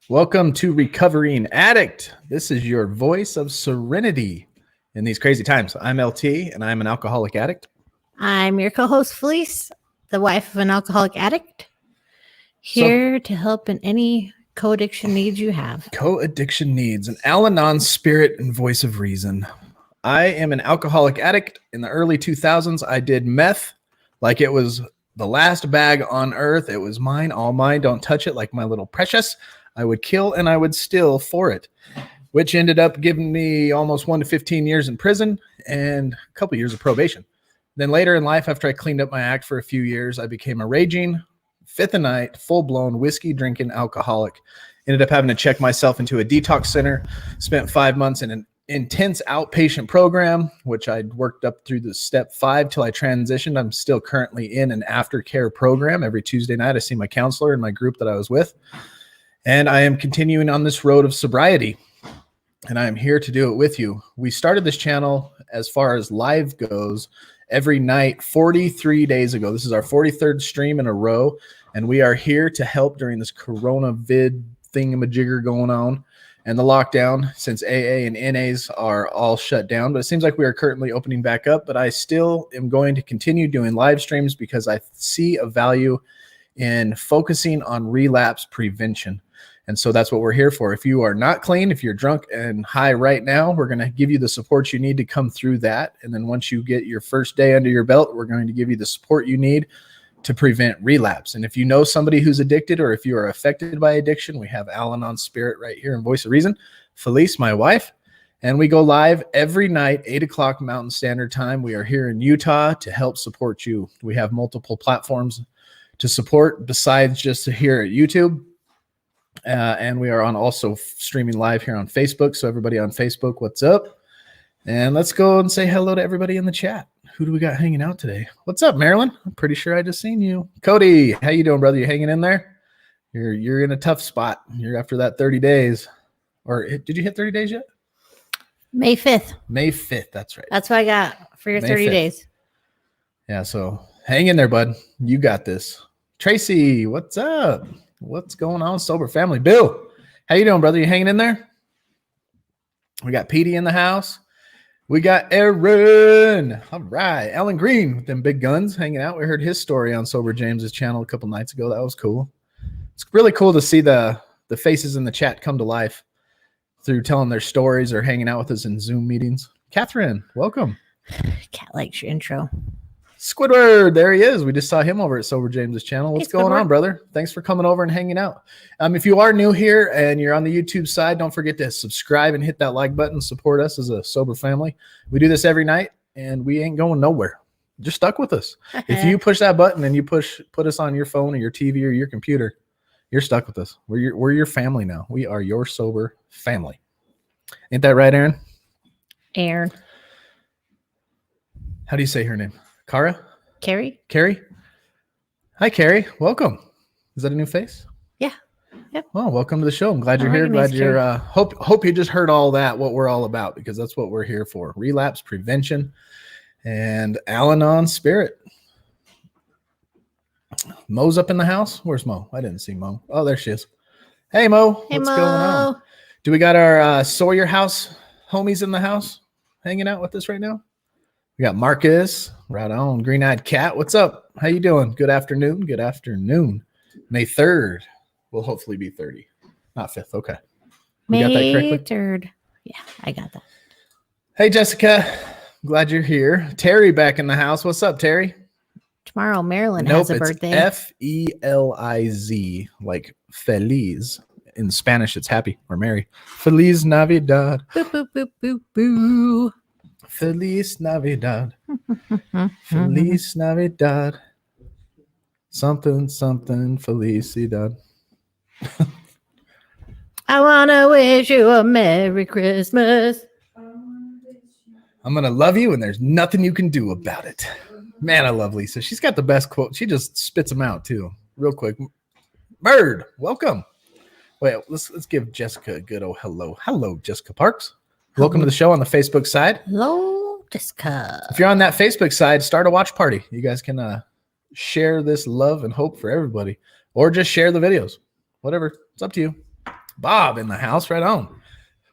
Welcome to Recovering Addict. This is your voice of serenity in these crazy times. I'm LT, and I'm an alcoholic addict. I'm your co-host, Felice, the wife of an alcoholic addict, here to help in any co-addiction needs you have. Co-addiction needs, an Al-Anon spirit and voice of reason. I am an alcoholic addict. In the early 2000s, I did meth like it was the last bag on earth. It was mine, all mine. Don't touch it like my little precious. I would kill and I would steal for it, which ended up giving me almost 1 to 15 years in prison and a couple years of probation. Then later in life, after I cleaned up my act for a few years, I became a raging, fifth-a-night, full-blown whiskey-drinking alcoholic. Ended up having to check myself into a detox center. Spent 5 months in an intense outpatient program, which I'd worked up through the step 5 till I transitioned. I'm still currently in an aftercare program. Every Tuesday night, I see my counselor in my group that I was with. And I am continuing on this road of sobriety, and I am here to do it with you. We started this channel, as far as live goes, every night 43 days ago. This is our 43rd stream in a row, and we are here to help during this corona vid thingamajigger going on and the lockdown, since AA and NAs are all shut down. But it seems like we are currently opening back up, but I still am going to continue doing live streams because I see a value in focusing on relapse prevention. And so that's what we're here for. If you are not clean, if you're drunk and high right now, we're going to give you the support you need to come through that. And then once you get your first day under your belt, we're going to give you the support you need to prevent relapse. And if you know somebody who's addicted, or if you are affected by addiction, we have Al-Anon Spirit right here in Voice of Reason, Felice, my wife. And we go live every night, 8 o'clock Mountain Standard Time. We are here in Utah to help support you. We have multiple platforms to support besides just here at YouTube. And we are on also streaming live here on Facebook. So everybody on Facebook, what's up? And let's go and say hello to everybody in the chat. Who do we got hanging out today? What's up, Marilyn? I'm pretty sure I just seen you. Cody, how you doing, brother? You hanging in there? You're in a tough spot. You're after that 30 days. Or did you hit 30 days yet? May 5th. May 5th. That's right. That's what I got for your May 30 5th. days. Yeah, so hang in there, bud. You got this. Tracy, what's up? What's going on, sober family? Bill, how you doing, brother? You hanging in there? We got Petey in the house. We got Aaron. All right. Alan Green with them big guns hanging out. We heard his story on Sober James's channel a couple nights ago. That was cool. It's really cool to see the faces in the chat come to life through telling their stories or hanging out with us in Zoom meetings. Catherine, welcome. Cat likes your intro. Squidward, there he is. We just saw him over at Sober James's channel. What's going on, Squidward. brother? Thanks for coming over and hanging out. If you are new here and you're on the YouTube side, don't forget to subscribe and hit that like button. Support us as a sober family. We do this every night, and we ain't going nowhere. Just stuck with us. If you push that button and you put us on your phone or your TV or your computer, you're stuck with us. We're your family now. We are your sober family. Ain't that right, Aaron? Aaron. How do you say her name? Cara? Carrie? Carrie? Hi, Carrie. Welcome. Is that a new face? Yeah. Yep. Well, welcome to the show. I'm glad you're here. Glad you're hope you just heard all that, what we're all about, because that's what we're here for. Relapse prevention and Al-Anon Spirit. Mo's up in the house. Where's Mo? I didn't see Mo. Oh, there she is. Hey, Mo. Hey, What's Mo. going on? Do we got our Sawyer House homies in the house hanging out with us right now? We got Marcus, right on. Green-eyed cat. What's up? How you doing? Good afternoon. Good afternoon. May 3rd will hopefully be 30. Not 5th. Okay. You got that May correctly? 3rd. Yeah, I got that. Hey, Jessica. Glad you're here. Terry back in the house. What's up, Terry? Tomorrow, Marilyn Nope, has a it's birthday. Feliz, like feliz. In Spanish, it's happy or merry. Feliz Navidad. Boop, boop, boop, boop, boo. Feliz Navidad. Feliz Navidad. Something, something, felicidad. I want to wish you a Merry Christmas. I'm going to love you, and there's nothing you can do about it. Man, I love Lisa. She's got the best quote. She just spits them out, too, real quick. Bird, welcome. Wait, let's give Jessica a good old hello. Hello, Jessica Parks. Welcome to the show on the Facebook side. Hello, Jessica. If you're on that Facebook side, start a watch party. You guys can share this love and hope for everybody, or just share the videos. Whatever. It's up to you. Bob in the house. Right on.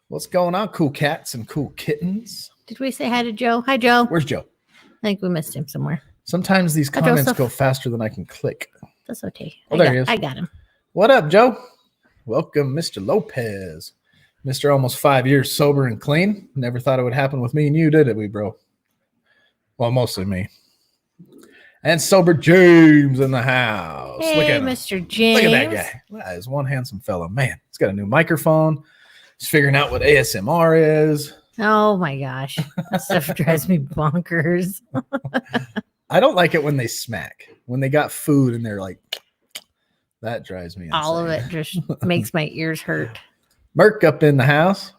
What's going on, cool cats and cool kittens? Did we say hi to Joe? Hi, Joe. Where's Joe? I think we missed him somewhere. Sometimes these Hi, comments Joseph. go faster than I can click. That's okay. Oh, there he is. I got him. What up, Joe? Welcome, Mr. Lopez. Mr. Almost 5 years sober and clean. Never thought it would happen with me and you, did it, bro? Well, mostly me. And sober James in the house. Hey, Look at him. Mr. James. Look at that guy. That is one handsome fellow. Man, he's got a new microphone. He's figuring out what ASMR is. Oh my gosh. That stuff drives me bonkers. I don't like it when they smack. When they got food and they're like, that drives me insane. All of it just makes my ears hurt. Merc up in the house.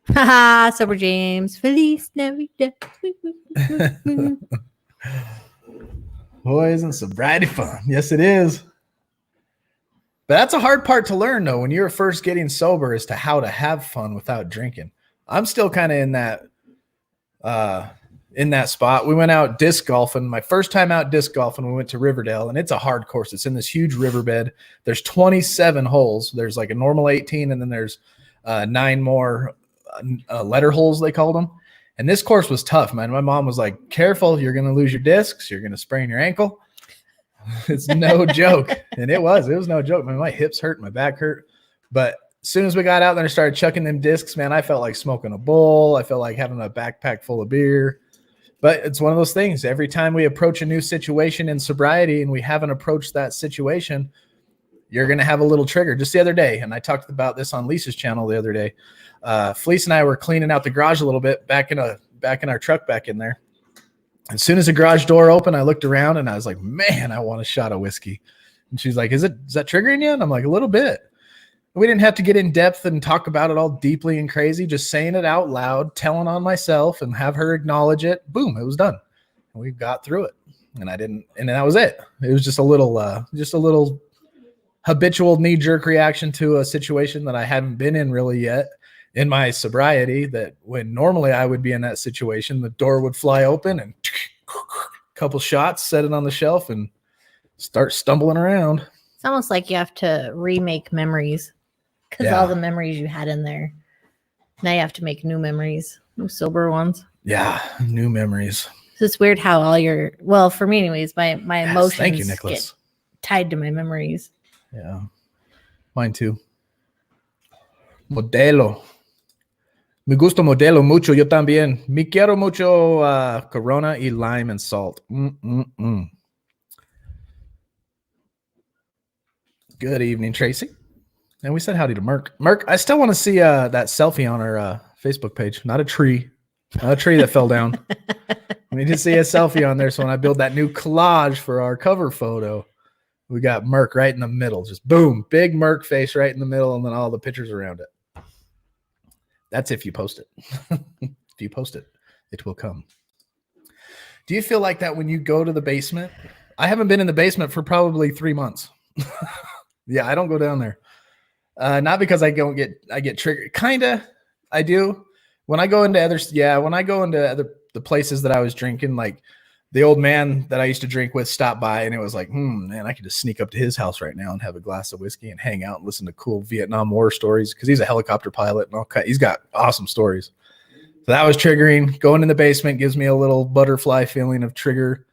Haha, Sober James. Feliz Navidad. Boy, isn't sobriety fun? Yes, it is. But that's a hard part to learn, though, when you're first getting sober, as to how to have fun without drinking. I'm still kind of in that spot. We went out disc golfing. My first time out disc golfing, we went to Riverdale, and it's a hard course. It's in this huge riverbed. There's 27 holes. There's like a normal 18, and then there's 9 more letter holes, they called them. And this course was tough, man. My mom was like, careful, you're going to lose your discs. You're going to sprain your ankle. It's no joke. And it was no joke. Man, my hips hurt, my back hurt. But as soon as we got out there and started chucking them discs, man, I felt like smoking a bowl. I felt like having a backpack full of beer. But it's one of those things. Every time we approach a new situation in sobriety and we haven't approached that situation, you're going to have a little trigger. Just the other day, and I talked about this on Lisa's channel the other day, Felice and I were cleaning out the garage a little bit, back in our truck back in there. As soon as the garage door opened, I looked around and I was like, man, I want a shot of whiskey. And she's like, is that triggering you? And I'm like, a little bit. We didn't have to get in depth and talk about it all deeply and crazy, just saying it out loud, telling on myself and have her acknowledge it. Boom, it was done. And we got through it. And that was it. It was just a little habitual knee-jerk reaction to a situation that I hadn't been in really yet in my sobriety, that when normally I would be in that situation, the door would fly open and a couple shots, set it on the shelf and start stumbling around. It's almost like you have to remake memories because all the memories you had in there, now you have to make new memories, new sober ones. Yeah, new memories. It's weird how for me anyways, my emotions thank you, Nicholas. get tied to my memories. Yeah, mine too. Modelo. Me gusta Modelo mucho. Yo también. Me quiero mucho Corona y lime and salt. Good evening, Tracy. And we said howdy to Merc. Merc, I still want to see that selfie on our Facebook page. Not a tree that fell down. We need to see a selfie on there. So when I build that new collage for our cover photo, we got Merc right in the middle. Just boom, big Merc face right in the middle, and then all the pictures around it. That's if you post it. If you post it, it will come. Do you feel like that when you go to the basement? I haven't been in the basement for probably 3 months. Yeah, I don't go down there. Not because I get triggered. Kinda, I do. When I go into the places that I was drinking, like the old man that I used to drink with stopped by, and it was like, man, I could just sneak up to his house right now and have a glass of whiskey and hang out and listen to cool Vietnam War stories, because he's a helicopter pilot and he's got awesome stories. So that was triggering. Going in the basement gives me a little butterfly feeling of trigger.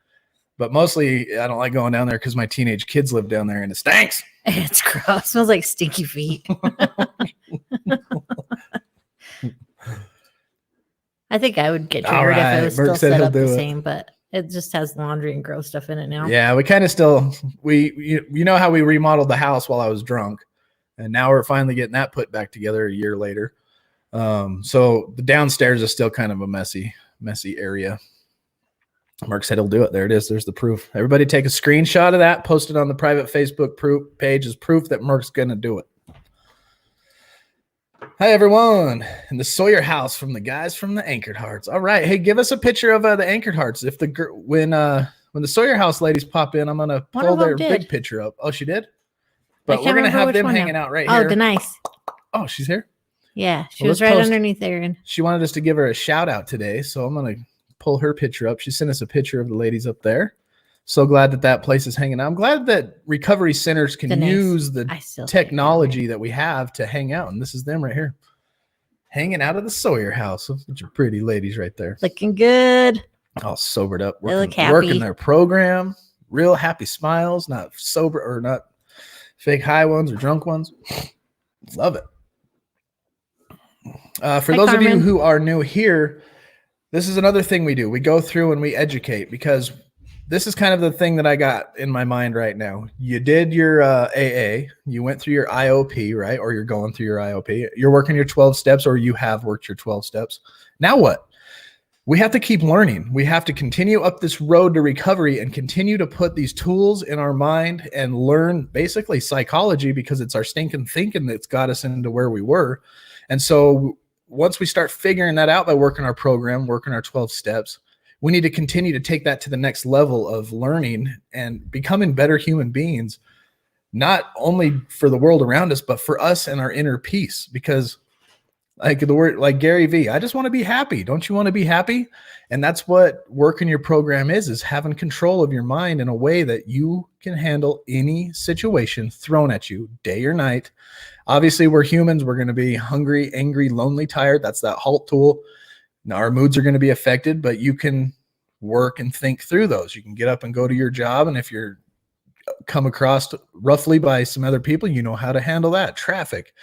But mostly, I don't like going down there because my teenage kids live down there and it stinks. It's gross. It smells like stinky feet. I think I would get triggered if it was still set up the same, but it just has laundry and gross stuff in it now. Yeah, we kind of still, you know how we remodeled the house while I was drunk, and now we're finally getting that put back together a year later. So the downstairs is still kind of a messy area. Mark said he'll do it. There it is. There's the proof. Everybody take a screenshot of that, post it on the private Facebook page as proof that Mark's going to do it. Hi, everyone. In the Sawyer house from the guys from the Anchored Hearts. All right. Hey, give us a picture of the Anchored Hearts. If when the Sawyer house ladies pop in, I'm going to pull their big picture up. Oh, she did? But we're going to have them hanging out right here. Oh, nice. Oh, she's here? Yeah, she was right underneath Aaron. She wanted us to give her a shout out today, so I'm going to pull her picture up. She sent us a picture of the ladies up there. So glad that place is hanging out. I'm glad that recovery centers can use the technology that we have to hang out. And this is them right here, hanging out of the Sawyer house. Such a pretty ladies right there. Looking good. All sobered up, They look happy. working their program, real happy smiles, not sober or not fake high ones or drunk ones. Love it. For those of you who are new here, this is another thing we do. We go through and we educate, because this is kind of the thing that I got in my mind right now. You did your AA, you went through your IOP, right? Or you're going through your IOP. You're working your 12 steps, or you have worked your 12 steps. Now what? We have to keep learning. We have to continue up this road to recovery and continue to put these tools in our mind and learn basically psychology, because it's our stinking thinking that's got us into where we were. And so once we start figuring that out by working our program, working our 12 steps, we need to continue to take that to the next level of learning and becoming better human beings, not only for the world around us, but for us and our inner peace. Because like the word, like Gary V, I just want to be happy. Don't you want to be happy? And that's what working your program is having control of your mind in a way that you can handle any situation thrown at you, day or night. Obviously, we're humans. We're going to be hungry, angry, lonely, tired. That's that HALT tool. Now, our moods are going to be affected, but you can work and think through those. You can get up and go to your job. And if you're come across roughly by some other people, you know how to handle that. Traffic,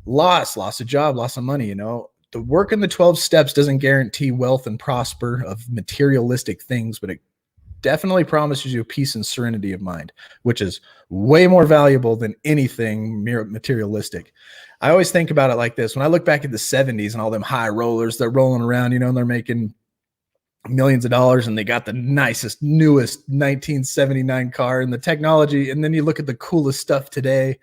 loss of job, loss of money. The work in the 12 steps doesn't guarantee wealth and prosper of materialistic things, but it definitely promises you peace and serenity of mind, which is way more valuable than anything materialistic. I always think about it like this. When I look back at the 70s and all them high rollers, they're rolling around, and they're making millions of dollars, and they got the nicest, newest 1979 car and the technology. And then you look at the coolest stuff today,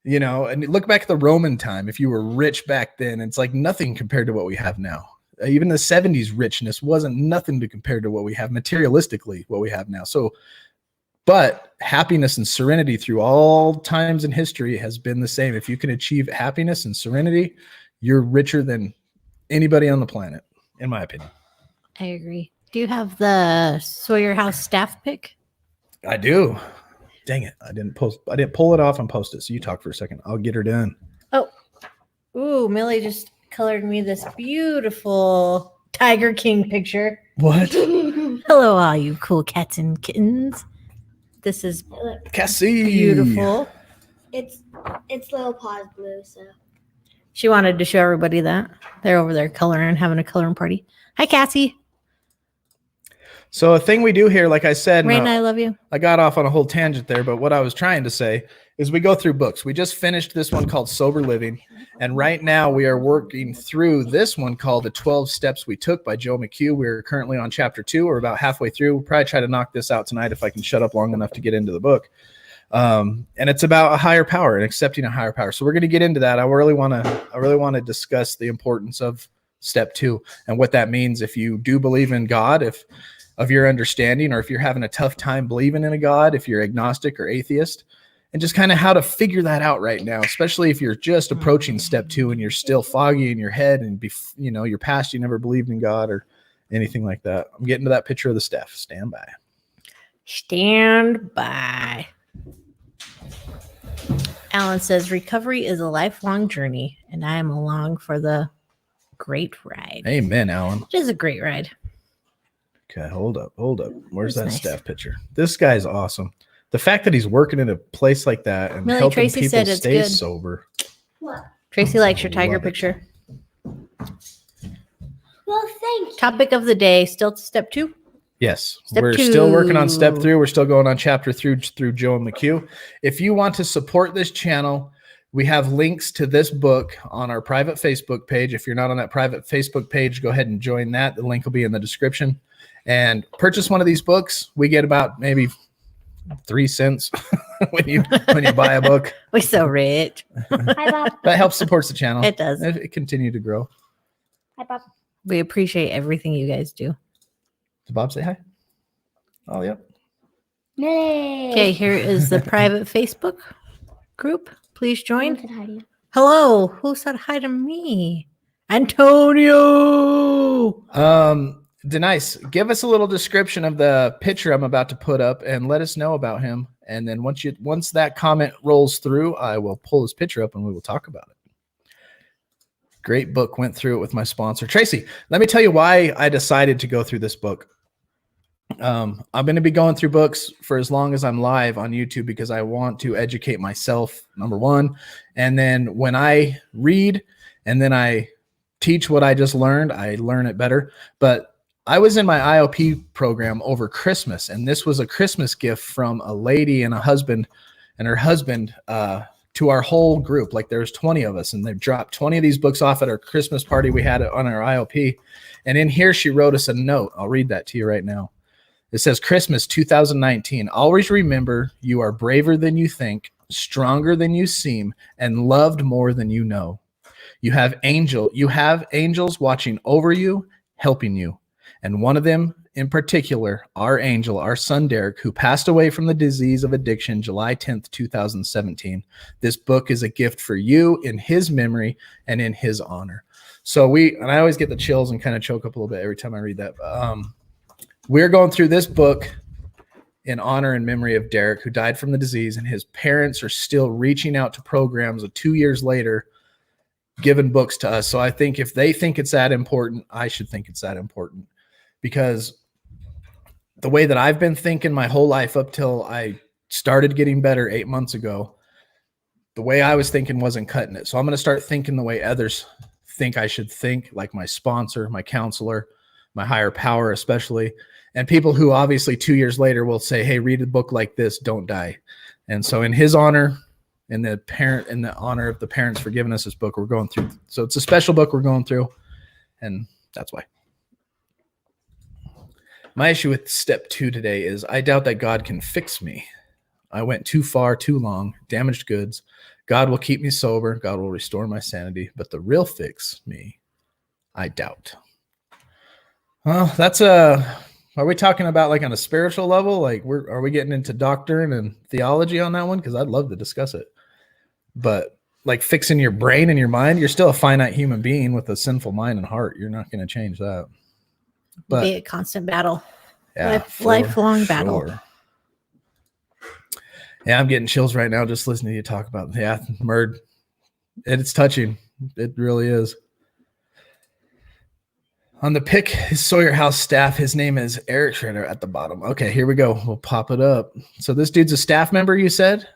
and you look back at the Roman time. If you were rich back then, it's like nothing compared to what we have now. Even the 70s richness wasn't nothing to compare to what we have materialistically, what we have now. But happiness and serenity through all times in history has been the same. If you can achieve happiness and serenity, you're richer than anybody on the planet, in my opinion. I agree. Do you have the Sawyer House staff pic? I do. Dang it. I didn't pull it off and post it. So you talk for a second. I'll get her done. Oh. Ooh, Millie just colored me this beautiful Tiger King picture. What? Hello, all you cool cats and kittens. This is Cassie. Beautiful. It's little paws blue, so she wanted to show everybody that. They're over there coloring, having a coloring party. Hi, Cassie. So a thing we do here, like I said, Raina, I love you. I got off on a whole tangent there, but what I was trying to say is we go through books. We just finished this one called Sober Living, and right now we are working through this one called The 12 Steps We Took by Joe McQ. We're currently on chapter 2. We're about halfway through. We'll probably try to knock this out tonight if I can shut up long enough to get into the book. And it's about a higher power and accepting a higher power. So we're going to get into that. I really want to discuss the importance of step 2 and what that means if you do believe in God, if of your understanding, or if you're having a tough time believing in a God, if you're agnostic or atheist, and just kind of how to figure that out right now, especially if you're just approaching step 2 and you're still foggy in your head and your past, you never believed in God or anything like that. I'm getting to that picture of the staff. Stand by. Stand by. Alan says, recovery is a lifelong journey, and I am along for the great ride. Amen, Alan. It is a great ride. Okay, hold up. Where's that staff picture? This guy's awesome. The fact that he's working in a place like that and Millie, helping Tracy people said stay it's good. sober. what? Tracy likes your tiger picture. Well, thank you. Topic of the day, still step 2? Yes, Step we're 2. still working on step 3. We're still going on chapter through Joe McQ. If you want to support this channel, we have links to this book on our private Facebook page. If you're not on that private Facebook page, go ahead and join that. The link will be in the description. And purchase one of these books. We get about maybe 3 cents when you buy a book. We're so rich. Hi, Bob. That helps supports the channel. It does. It continue to grow. Hi, Bob. We appreciate everything you guys do. Did Bob say hi? Oh, yep. Millie. Okay, here is the private Facebook group. Please I join. said hi to you. Hello. Who said hi to me? Antonio. Denise, give us a little description of the picture I'm about to put up and let us know about him. And then once that comment rolls through, I will pull his picture up and we will talk about it. Great book. Went through it with my sponsor. Tracy, let me tell you why I decided to go through this book. I'm going to be going through books for as long as I'm live on YouTube because I want to educate myself, number one. And then when I read and then I teach what I just learned, I learn it better. But I was in my IOP program over Christmas, and this was a Christmas gift from a lady and a husband and her husband to our whole group. Like there's 20 of us, and they've dropped 20 of these books off at our Christmas party we had on our IOP. And in here, she wrote us a note. I'll read that to you right now. It says, Christmas 2019, always remember you are braver than you think, stronger than you seem, and loved more than you know. You have angels watching over you, helping you. And one of them in particular, our angel, our son Derek, who passed away from the disease of addiction July 10th, 2017. This book is a gift for you in his memory and in his honor. So and I always get the chills and kind of choke up a little bit every time I read that. We're going through this book in honor and memory of Derek, who died from the disease, and his parents are still reaching out to programs 2 years later, giving books to us. So I think if they think it's that important, I should think it's that important, because the way that I've been thinking my whole life up till I started getting better 8 months ago, the way I was thinking wasn't cutting it. So I'm going to start thinking the way others think I should think, like my sponsor, my counselor, my higher power, especially. And people who obviously 2 years later will say, hey, read a book like this, don't die. And so in his honor, in the honor of the parents for giving us this book, we're going through. So it's a special book we're going through. And that's why. My issue with step 2 today is I doubt that God can fix me. I went too far, too long, damaged goods. God will keep me sober. God will restore my sanity. But the real fix me, I doubt. Well, are we talking about like on a spiritual level? Like are we getting into doctrine and theology on that one? Because I'd love to discuss it. But like fixing your brain and your mind, you're still a finite human being with a sinful mind and heart. You're not going to change that. But be a constant battle. Yeah, Lifelong battle. Sure. Yeah, I'm getting chills right now just listening to you talk about Murd. It's touching. It really is. On the pick, his Sawyer House staff, his name is Eric Schroeder at the bottom. Okay, here we go. We'll pop it up. So this dude's a staff member, you said?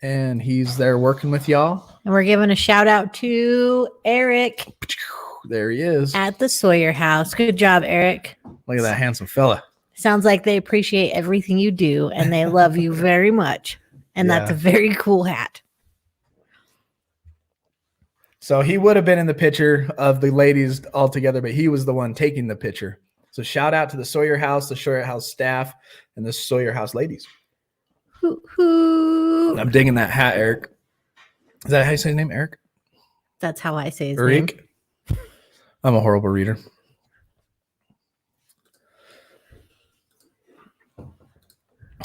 And he's there working with y'all? And we're giving a shout out to Eric. There he is. At the Sawyer House. Good job, Eric. Look at that handsome fella. Sounds like they appreciate everything you do and they love you very much. And That's a very cool hat. So he would have been in the picture of the ladies all together, but he was the one taking the picture. So shout out to the Sawyer House staff, and the Sawyer House ladies. Hoo-hoo. I'm digging that hat, Eric. Is that how you say his name, Eric? That's how I say his name. I'm a horrible reader.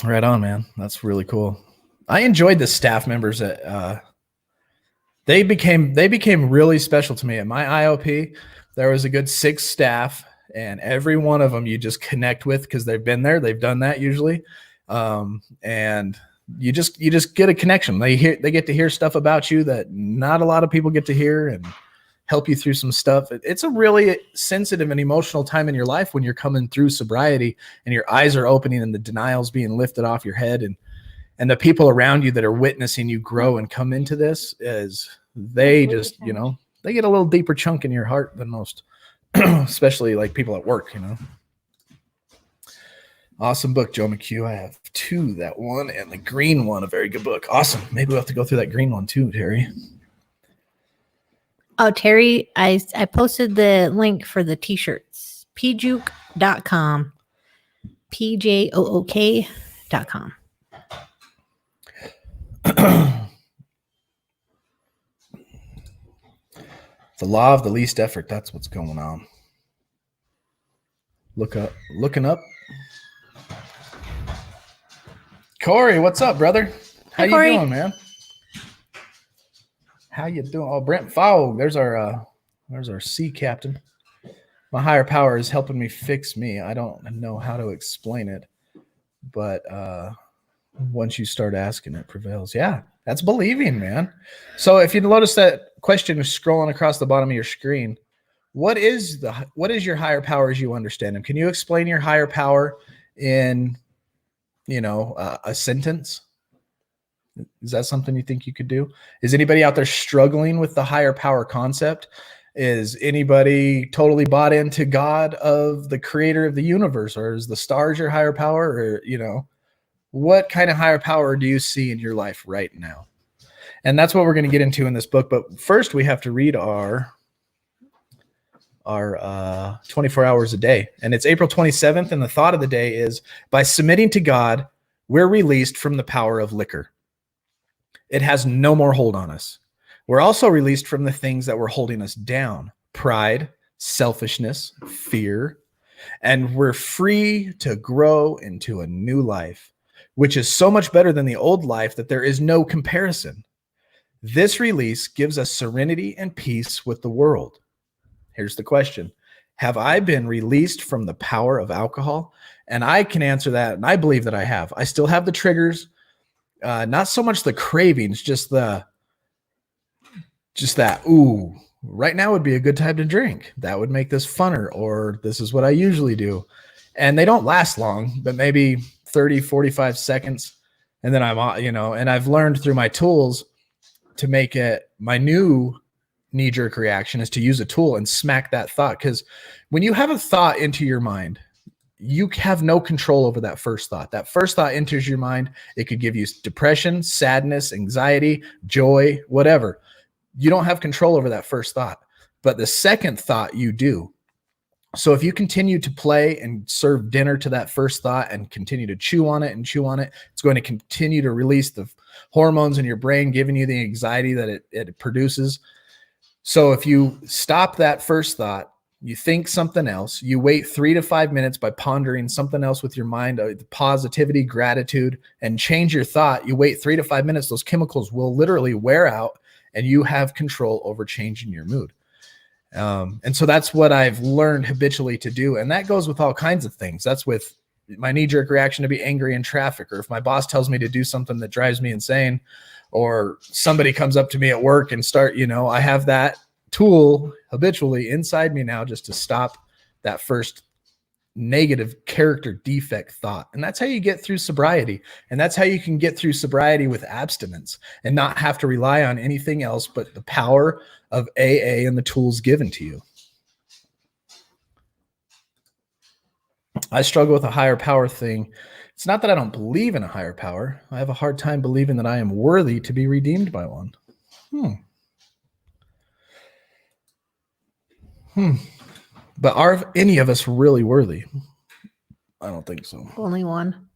Right on, man. That's really cool. I enjoyed the staff members that they became really special to me. At my IOP, there was a good 6 staff, and every one of them you just connect with because they've been there, they've done that usually, and you just get a connection. They get to hear stuff about you that not a lot of people get to hear, and help you through some stuff. It's a really sensitive and emotional time in your life when you're coming through sobriety and your eyes are opening and the denial's being lifted off your head, and the people around you that are witnessing you grow and come into this, is they just, they get a little deeper chunk in your heart than most, especially like people at work, Awesome book, Joe McQ. I have 2, that one and the green one, a very good book. Awesome. Maybe we'll have to go through that green one too, Terry. Oh, Terry, I posted the link for the t-shirts. pjuke.com. pjook.com. The law of the least effort. That's what's going on. Looking up. Corey, what's up, brother? How you doing, man? How you doing? Oh, Brent Fowl. There's our sea captain. My higher power is helping me fix me. I don't know how to explain it, but once you start asking, it prevails. Yeah, that's believing, man. So if you notice that question is scrolling across the bottom of your screen, what is your higher power as you understand them? Can you explain your higher power in, a sentence? Is that something you think you could do? Is anybody out there struggling with the higher power concept? Is anybody totally bought into God of the creator of the universe, or is the stars your higher power? Or, what kind of higher power do you see in your life right now? And that's what we're going to get into in this book. But first we have to read our 24 hours a day. And it's April 27th. And the thought of the day is, by submitting to God, we're released from the power of liquor. It has no more hold on us. We're also released from the things that were holding us down: pride, selfishness, fear, and we're free to grow into a new life, which is so much better than the old life that there is no comparison. This release gives us serenity and peace with the world. Here's the question: have I been released from the power of alcohol? And I can answer that, and I believe that I have. I still have the triggers, not so much the cravings, just that, ooh, right now would be a good time to drink. That would make this funner, or this is what I usually do. And they don't last long, but maybe 30, 45 seconds. And then and I've learned through my tools to make it my new knee-jerk reaction is to use a tool and smack that thought. Because when you have a thought into your mind, you have no control over that first thought. That first thought enters your mind. It could give you depression, sadness, anxiety, joy, whatever. You don't have control over that first thought, but the second thought you do. So if you continue to play and serve dinner to that first thought and continue to chew on it, it's going to continue to release the hormones in your brain, giving you the anxiety that it produces. So if you stop that first thought, you think something else, you wait 3 to 5 minutes by pondering something else with your mind, positivity, gratitude, and change your thought. You wait 3 to 5 minutes, those chemicals will literally wear out, and you have control over changing your mood. And so that's what I've learned habitually to do. And that goes with all kinds of things. That's with my knee-jerk reaction to be angry in traffic, or if my boss tells me to do something that drives me insane, or somebody comes up to me at work and I have that tool habitually inside me now just to stop that first negative character defect thought. And that's how you get through sobriety. And that's how you can get through sobriety with abstinence and not have to rely on anything else but the power of AA and the tools given to you. I struggle with a higher power thing. It's not that I don't believe in a higher power. I have a hard time believing that I am worthy to be redeemed by one. But are any of us really worthy? I don't think so. Only one.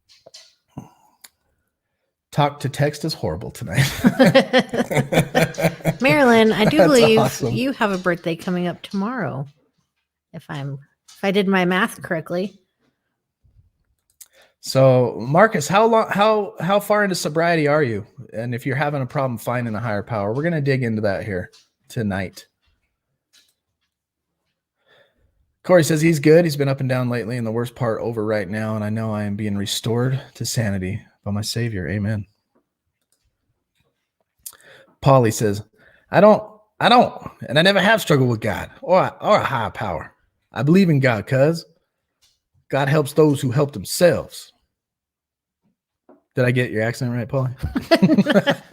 Talk to text is horrible tonight. Marilyn, I do believe awesome. You have a birthday coming up tomorrow. If I did my math correctly. So, Marcus, how far into sobriety are you? And if you're having a problem finding a higher power, we're going to dig into that here tonight. Corey says he's good. He's been up and down lately, and the worst part over right now. And I know I am being restored to sanity by my Savior. Amen. Polly says, I don't, and I never have struggled with God or a higher power. I believe in God, cuz God helps those who help themselves. Did I get your accent right, Polly?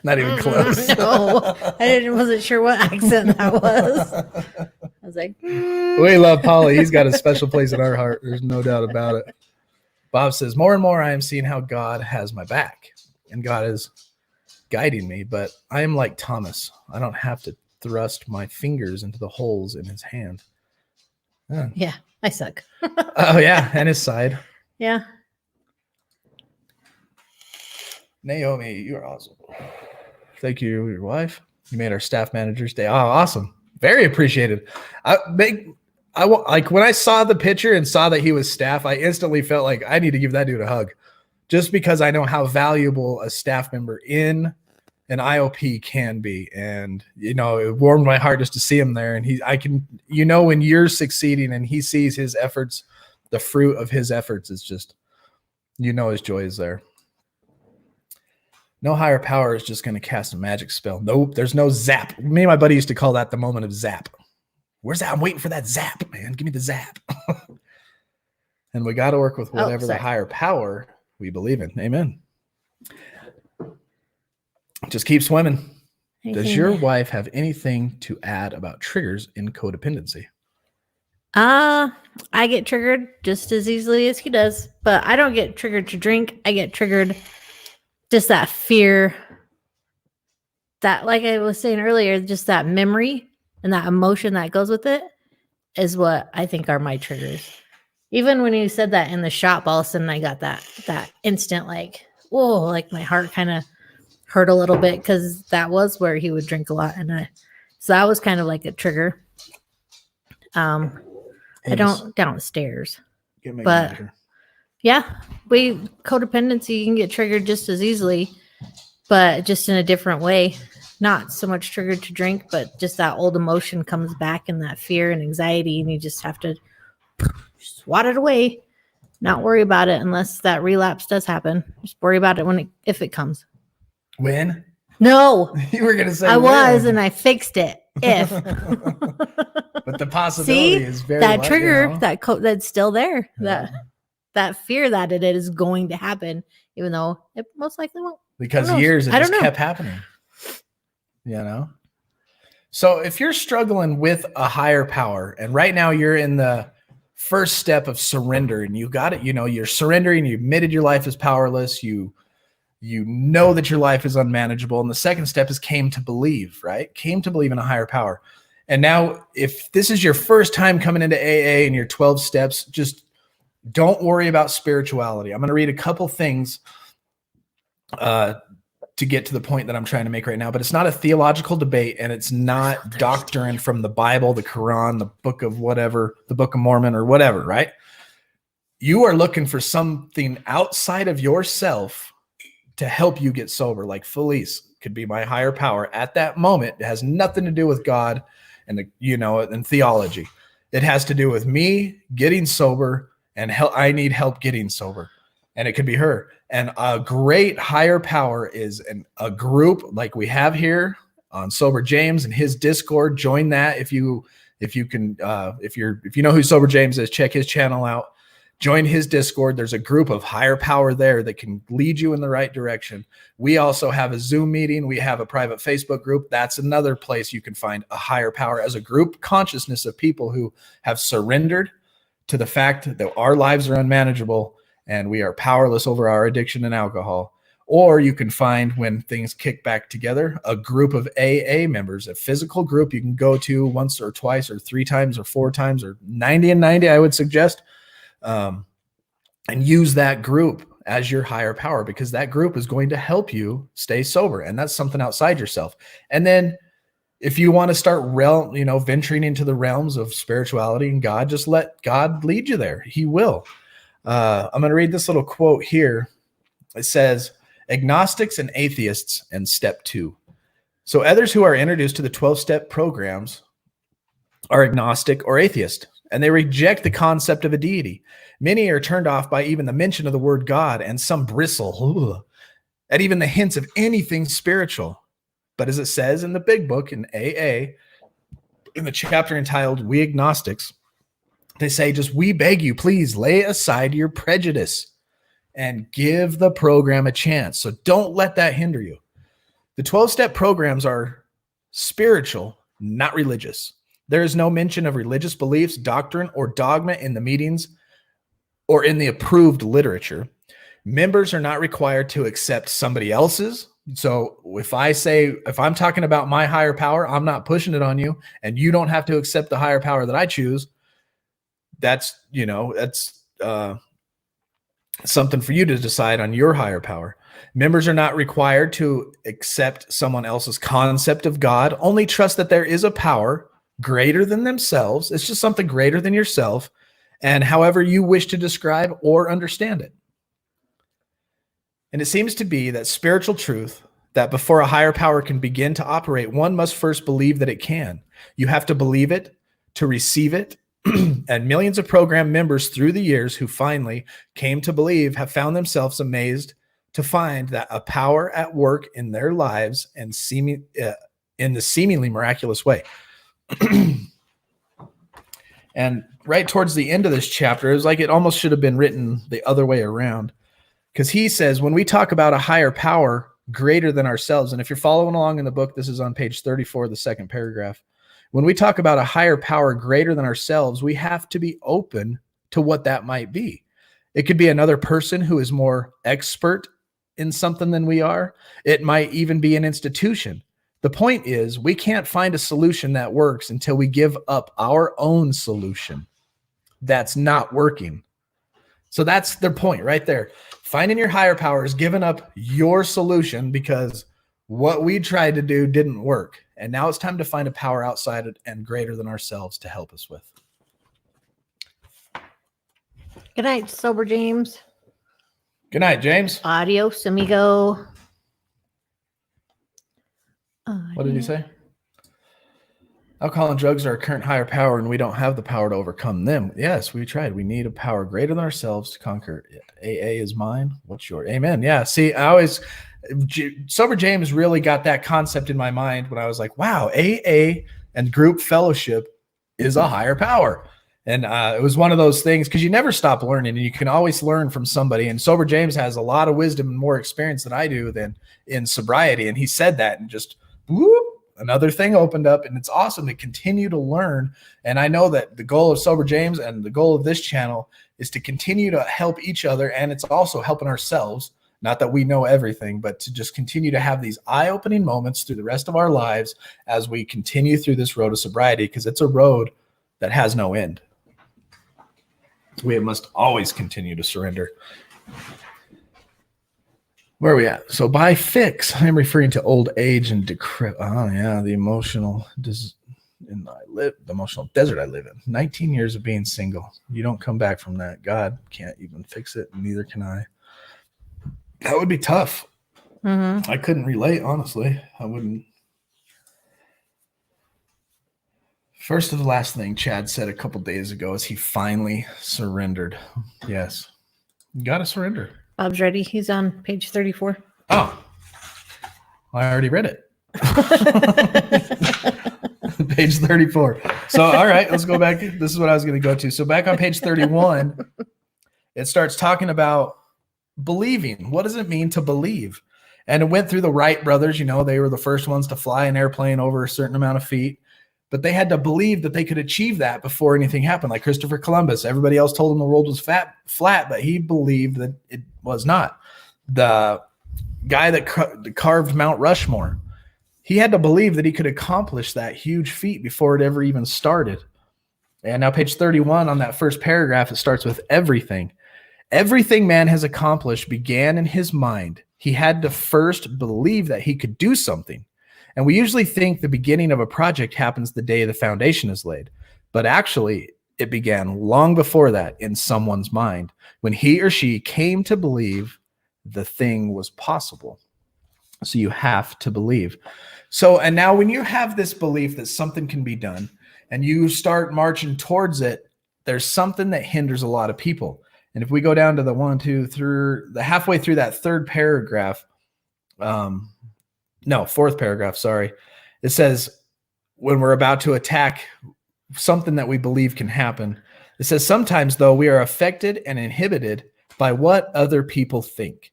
Not even close. No, wasn't sure what accent that was. I was like, We love Polly. He's got a special place in our heart. There's no doubt about it. Bob says, more and more I am seeing how God has my back and God is guiding me, but I am like Thomas. I don't have to thrust my fingers into the holes in his hand. Yeah, I suck. Oh, yeah, and his side. Yeah. Naomi, you're awesome. Thank you, your wife. You made our staff manager's day. Oh, awesome. Very appreciated. When I saw the picture and saw that he was staff, I instantly felt like I need to give that dude a hug, just because I know how valuable a staff member in an IOP can be. And, you know, it warmed my heart just to see him there. And I can, you know, when you're succeeding and he sees his efforts, the fruit of his efforts is just, you know, his joy is there. No higher power is just going to cast a magic spell. Nope, there's no zap. Me and my buddy used to call that the moment of zap. Where's that? I'm waiting for that zap, man. Give me the zap. And we got to work with whatever the higher power we believe in. Amen. Just keep swimming. Does your wife have anything to add about triggers in codependency? I get triggered just as easily as he does, but I don't get triggered to drink. I get triggered just that fear, that, like I was saying earlier, just that memory and that emotion that goes with it is what I think are my triggers. Even when you said that in the shop, all of a sudden I got that instant, like, whoa, like my heart kind of hurt a little bit, because that was where he would drink a lot. And so that was kind of like a trigger. I don't downstairs, but yeah, codependency, you can get triggered just as easily, but just in a different way. Not so much triggered to drink, but just that old emotion comes back, and that fear and anxiety, and you just have to swat it away, not worry about it unless that relapse does happen. Just worry about it if it comes. When? No. You were going to say I when. was, and I fixed it. If. But the possibility is very that light, trigger, you know? that's still there. Yeah. That fear that it is going to happen, even though it most likely won't. Because years it just kept happening. You know? So if you're struggling with a higher power, and right now you're in the first step of surrender, and you got it, you know, you're surrendering, you admitted your life is powerless, you know that your life is unmanageable, and the second step is came to believe, right? Came to believe in a higher power. And now if this is your first time coming into AA and your 12 steps, just don't worry about spirituality. I'm going to read a couple things to get to the point that I'm trying to make right now, but it's not a theological debate, and it's not doctrine from the Bible, the Quran, the book of whatever, the Book of Mormon or whatever, right? You are looking for something outside of yourself to help you get sober. Like Felice could be my higher power at that moment. It has nothing to do with God and and theology. It has to do with me getting sober, and I need help getting sober. And it could be her. And a great higher power is a group like we have here on Sober James and his Discord. Join that if you know who Sober James is, check his channel out. Join his Discord. There's a group of higher power there that can lead you in the right direction. We also have a Zoom meeting. We have a private Facebook group. That's another place you can find a higher power as a group consciousness of people who have surrendered to the fact that our lives are unmanageable and we are powerless over our addiction and alcohol. Or you can find, when things kick back together, a group of AA members, a physical group you can go to once or twice or 3 times or 4 times or 90 and 90, I would suggest. And use that group as your higher power, because that group is going to help you stay sober. And that's something outside yourself. And then if you want to start venturing into the realms of spirituality and God, just let God lead you there. He will. I'm going to read this little quote here. It says, agnostics and atheists and step 2. So others who are introduced to the 12-step programs are agnostic or atheist, and they reject the concept of a deity. Many are turned off by even the mention of the word God, and some bristle at even the hints of anything spiritual. But as it says in the big book in AA, in the chapter entitled We Agnostics, they say, just we beg you, please lay aside your prejudice and give the program a chance. So don't let that hinder you. The 12-step programs are spiritual, not religious. There is no mention of religious beliefs, doctrine, or dogma in the meetings or in the approved literature. Members are not required to accept somebody else's. So if I'm talking about my higher power, I'm not pushing it on you, and you don't have to accept the higher power that I choose. That's something for you to decide on your higher power. Members are not required to accept someone else's concept of God. Only trust that there is a power greater than themselves. It's just something greater than yourself, and however you wish to describe or understand it. And it seems to be that spiritual truth that before a higher power can begin to operate, one must first believe that it can. You have to believe it to receive it. And millions of program members through the years who finally came to believe have found themselves amazed to find that a power at work in their lives and in the seemingly miraculous way. And right towards the end of this chapter, it was like it almost should have been written the other way around. Because he says, when we talk about a higher power greater than ourselves, and if you're following along in the book, this is on page 34, the second paragraph. When we talk about a higher power greater than ourselves, we have to be open to what that might be. It could be another person who is more expert in something than we are. It might even be an institution. The point is, we can't find a solution that works until we give up our own solution that's not working. So that's their point right there. Finding your higher power is giving up your solution because what we tried to do didn't work. And now it's time to find a power outside and greater than ourselves to help us with. Good night, Sober James. Good night, James. Adios, amigo. What did he say? Alcohol and drugs are our current higher power, and we don't have the power to overcome them. Yes, we tried. We need a power greater than ourselves to conquer it. AA is mine. What's yours? Amen. Yeah. See, Sober James really got that concept in my mind when I was like, wow, AA and group fellowship is a higher power. And it was one of those things because you never stop learning and you can always learn from somebody. And Sober James has a lot of wisdom and more experience than I do than in sobriety. And he said that and just whoop, another thing opened up, and it's awesome to continue to learn. And I know that the goal of Sober James and the goal of this channel is to continue to help each other. And it's also helping ourselves. Not that we know everything, but to just continue to have these eye-opening moments through the rest of our lives as we continue through this road of sobriety, because it's a road that has no end. We must always continue to surrender. Where are we at? So by fix, I'm referring to old age and decrepit. Oh yeah, the emotional the emotional desert I live in. 19 years of being single. You don't come back from that. God can't even fix it, and neither can I. That would be tough. Mm-hmm. I couldn't relate, honestly. I wouldn't. First to the last thing Chad said a couple days ago is he finally surrendered. Yes. You got to surrender. Bob's ready. He's on page 34. Oh, I already read it. Page 34. So, all right, let's go back. This is what I was going to go to. So back on page 31, it starts talking about believing. What does it mean to believe? And it went through the Wright brothers. You know, they were the first ones to fly an airplane over a certain amount of feet. But they had to believe that they could achieve that before anything happened. Like Christopher Columbus, everybody else told him the world was flat, but he believed that it was not. The guy that carved Mount Rushmore, he had to believe that he could accomplish that huge feat before it ever even started. And now page 31 on that first paragraph, it starts with everything. Everything man has accomplished began in his mind. He had to first believe that he could do something. And we usually think the beginning of a project happens the day the foundation is laid. But actually, it began long before that in someone's mind when he or she came to believe the thing was possible. So you have to believe. So, and now when you have this belief that something can be done and you start marching towards it, there's something that hinders a lot of people. And if we go down to the halfway through that third paragraph, fourth paragraph, sorry. It says, when we're about to attack something that we believe can happen, it says, sometimes, though, we are affected and inhibited by what other people think.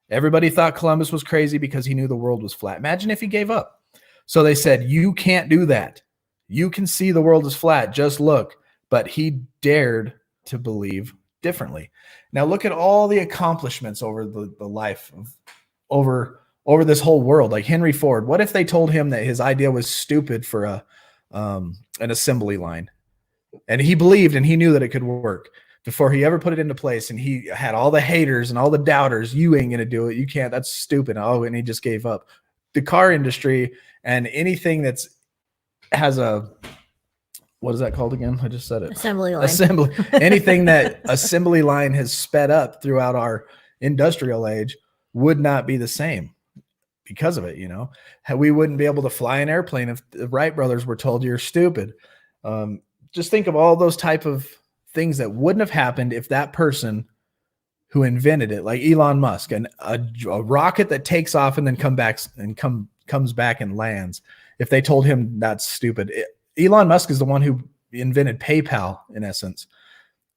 Everybody thought Columbus was crazy because he knew the world was flat. Imagine if he gave up. So they said, you can't do that. You can see the world is flat. Just look. But he dared to believe differently. Now look at all the accomplishments over the life of over this whole world. Like Henry Ford, what if they told him that his idea was stupid for an assembly line? And he believed and he knew that it could work before he ever put it into place. And he had all the haters and all the doubters. You ain't going to do it. You can't. That's stupid. Oh, and he just gave up. The car industry and anything has a, what is that called again? I just said it. Assembly line. Anything that assembly line has sped up throughout our industrial age would not be the same, because of it, we wouldn't be able to fly an airplane if the Wright brothers were told you're stupid. Just think of all those type of things that wouldn't have happened if that person who invented it, like Elon Musk, and a rocket that takes off and then comes back and lands, if they told him that's stupid. Elon Musk is the one who invented PayPal, in essence.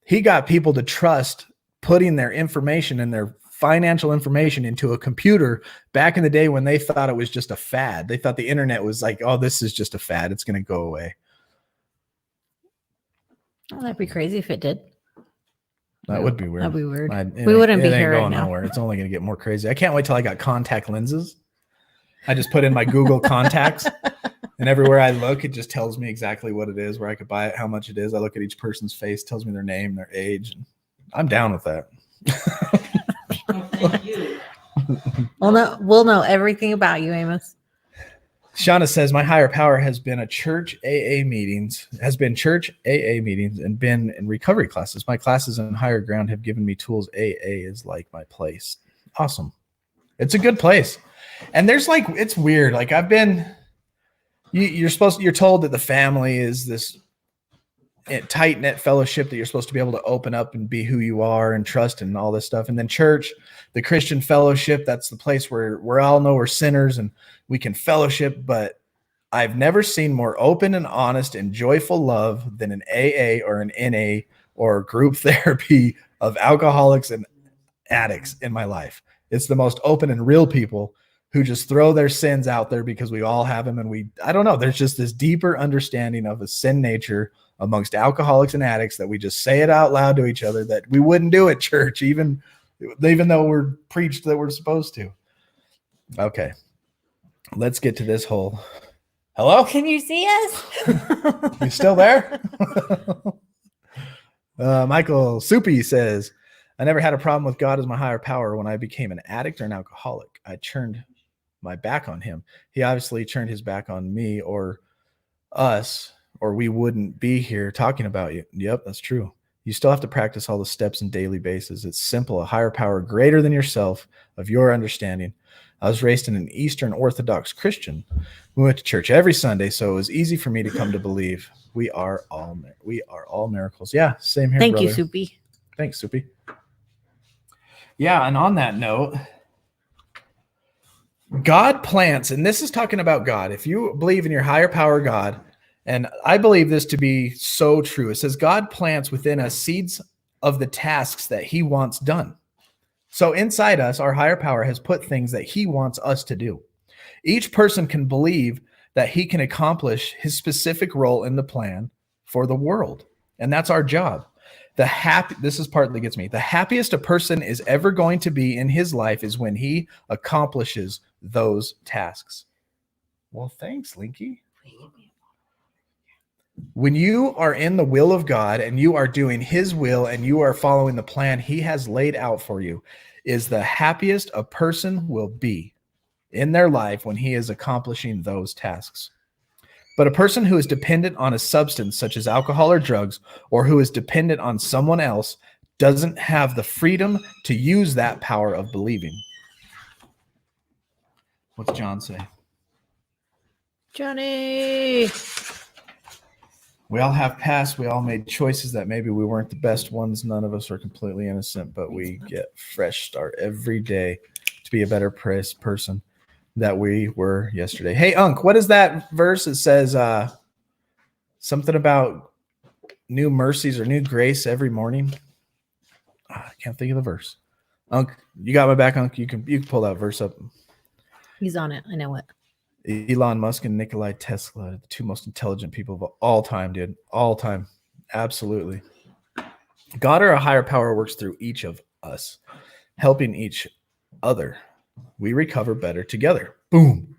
He got people to trust putting their information and their financial information into a computer back in the day when they thought it was just a fad. They thought the internet was like, oh, this is just a fad. It's going to go away. Oh, that'd be crazy if it did. That would be weird. That'd be weird. We wouldn't be here right now. Nowhere. It's only going to get more crazy. I can't wait till I got contact lenses. I just put in my Google contacts, and everywhere I look, it just tells me exactly what it is, where I could buy it, how much it is. I look at each person's face, tells me their name, their age. And I'm down with that. Thank you. We'll know everything about you, Amos. Shauna says, my higher power has been church AA meetings and been in recovery classes. My classes in higher ground have given me tools. AA is like my place. Awesome. It's a good place. And there's it's weird. Like you're told that the family is this tight knit fellowship that you're supposed to be able to open up and be who you are and trust and all this stuff. And then church, the Christian fellowship, that's the place where we all know we're sinners and we can fellowship. But I've never seen more open and honest and joyful love than an AA or an NA or group therapy of alcoholics and addicts in my life. It's the most open and real people who just throw their sins out there because we all have them. And I don't know, there's just this deeper understanding of a sin nature amongst alcoholics and addicts that we just say it out loud to each other that we wouldn't do at church, even though we're preached that we're supposed to. Okay. Let's get to this whole. Hello? Can you see us? You still there? Michael Soupy says, I never had a problem with God as my higher power. When I became an addict or an alcoholic, I turned my back on him. He obviously turned his back on me or us, or we wouldn't be here talking about you. Yep, that's true. You still have to practice all the steps on a daily basis. It's simple. A higher power greater than yourself of your understanding. I was raised in an Eastern Orthodox Christian. We went to church every Sunday, so it was easy for me to come to believe we are all miracles. Yeah, same here, Thank brother. you, Soupy. Thanks, Soupy. Yeah, and on that note, God plants, and this is talking about God. If you believe in your higher power, God, and I believe this to be so true. It says God plants within us seeds of the tasks that he wants done. So inside us, our higher power has put things that he wants us to do. Each person can believe that he can accomplish his specific role in the plan for the world. And that's our job. This is part that gets me. The happiest a person is ever going to be in his life is when he accomplishes those tasks. Well, thanks, Linky. When you are in the will of God and you are doing his will and you are following the plan he has laid out for you, is the happiest a person will be in their life when he is accomplishing those tasks. But a person who is dependent on a substance such as alcohol or drugs, or who is dependent on someone else, doesn't have the freedom to use that power of believing. What's John say? Johnny. We all have past. We all made choices that maybe we weren't the best ones. None of us are completely innocent, but we get fresh start every day to be a better person that we were yesterday. Hey, Unc, what is that verse? It says something about new mercies or new grace every morning. I can't think of the verse. Unc, you got my back, Unc. You can pull that verse up. He's on it. I know it. Elon Musk and Nikola Tesla, the two most intelligent people of all time, dude. All time. Absolutely. God or a higher power works through each of us, helping each other. We recover better together. Boom.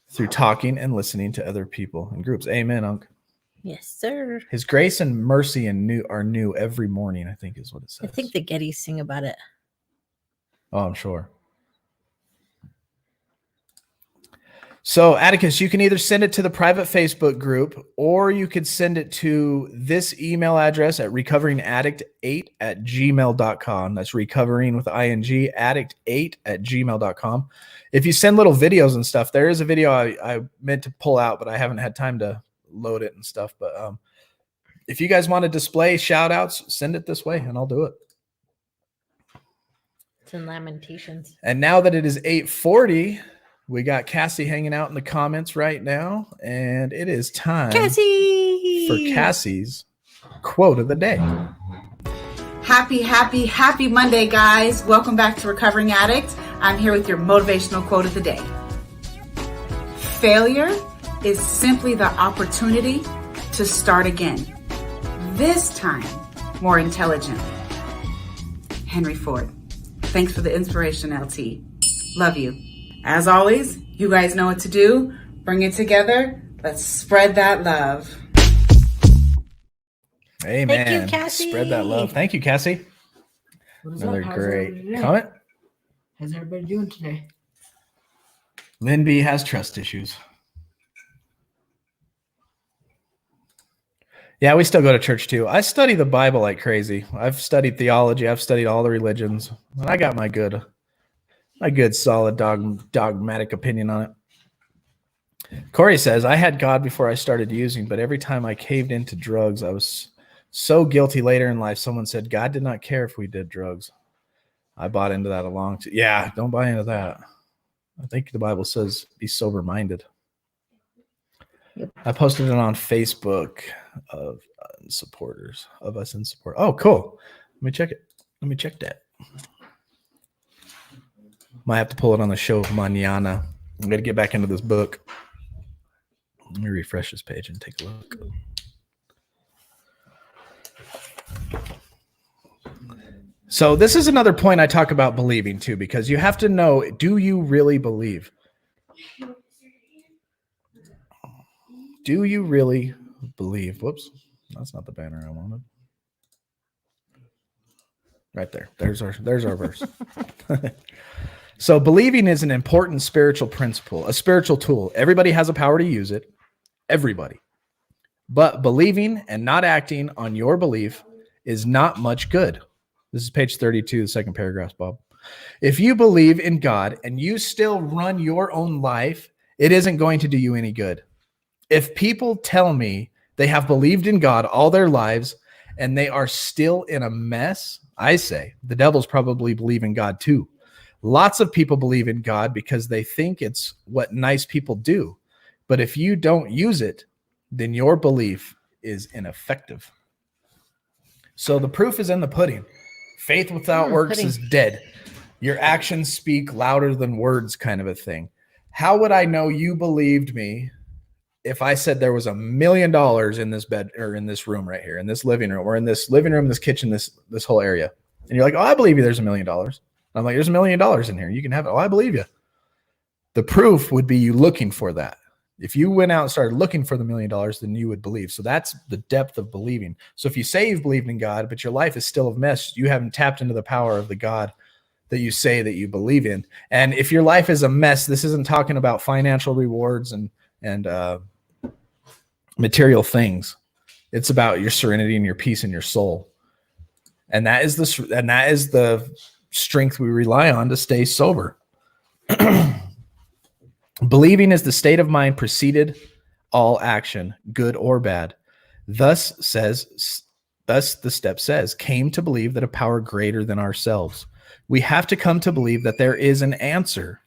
Through talking and listening to other people and groups. Amen, Unc. Yes, sir. His grace and mercy are new every morning, I think is what it says. I think the Gettys sing about it. Oh, I'm sure. So, Atticus, you can either send it to the private Facebook group or you could send it to this email address at recoveringaddict8@gmail.com. That's recovering with ing, addict8@gmail.com. If you send little videos and stuff, there is a video I meant to pull out, but I haven't had time to load it and stuff. But if you guys want to display shout outs, send it this way and I'll do it. It's in Lamentations. And now that it is 8:40, we got Cassie hanging out in the comments right now, and it is time Cassie for Cassie's quote of the day. Happy Monday, guys. Welcome back to Recovering Addict. I'm here with your motivational quote of the day. Failure is simply the opportunity to start again. This time, more intelligent. Henry Ford. Thanks for the inspiration, LT. Love you. As always, you guys know what to do. Bring it together. Let's spread that love. Amen. Thank you, Cassie. Spread that love. Thank you, Cassie. Another great comment. How's everybody doing today? Lynn B has trust issues. Yeah, we still go to church too. I study the Bible like crazy. I've studied theology. I've studied all the religions. And I got my good solid dogmatic opinion on it. Corey says, I had God before I started using, but every time I caved into drugs, I was so guilty later in life. Someone said, God did not care if we did drugs. I bought into that yeah, don't buy into that. I think the Bible says be sober-minded. Yep. I posted it on Facebook of supporters of us in support. Oh, cool. Let me check it. Let me check that. Might have to pull it on the show mañana. I'm going to get back into this book. Let me refresh this page and take a look. So this is another point I talk about believing too, because you have to know, do you really believe? Do you really believe? Whoops, that's not the banner I wanted. Right there. There's our verse. So believing is an important spiritual principle, a spiritual tool. Everybody has a power to use it. Everybody. But believing and not acting on your belief is not much good. This is page 32, the second paragraph, Bob. If you believe in God and you still run your own life, it isn't going to do you any good. If people tell me they have believed in God all their lives and they are still in a mess, I say the devils probably believe in God too. Lots of people believe in God because they think it's what nice people do. But if you don't use it, then your belief is ineffective. So the proof is in the pudding. Faith without works is dead. Your actions speak louder than words, kind of a thing. How would I know you believed me if I said there was $1 million in this bed or in this room right here, in this living room, or in this living room, this kitchen, this whole area? And you're like, oh, I believe you there's $1 million. I'm like, there's $1 million in here. You can have it. Oh, I believe you. The proof would be you looking for that. If you went out and started looking for the $1 million, then you would believe. So that's the depth of believing. So if you say you've believed in God, but your life is still a mess, you haven't tapped into the power of the God that you say that you believe in. And if your life is a mess, this isn't talking about financial rewards and material things. It's about your serenity and your peace and your soul. And that is the strength we rely on to stay sober. Believing is the state of mind preceded all action, good or bad. Thus the step says, came to believe that a power greater than ourselves. We have to come to believe that there is an answer.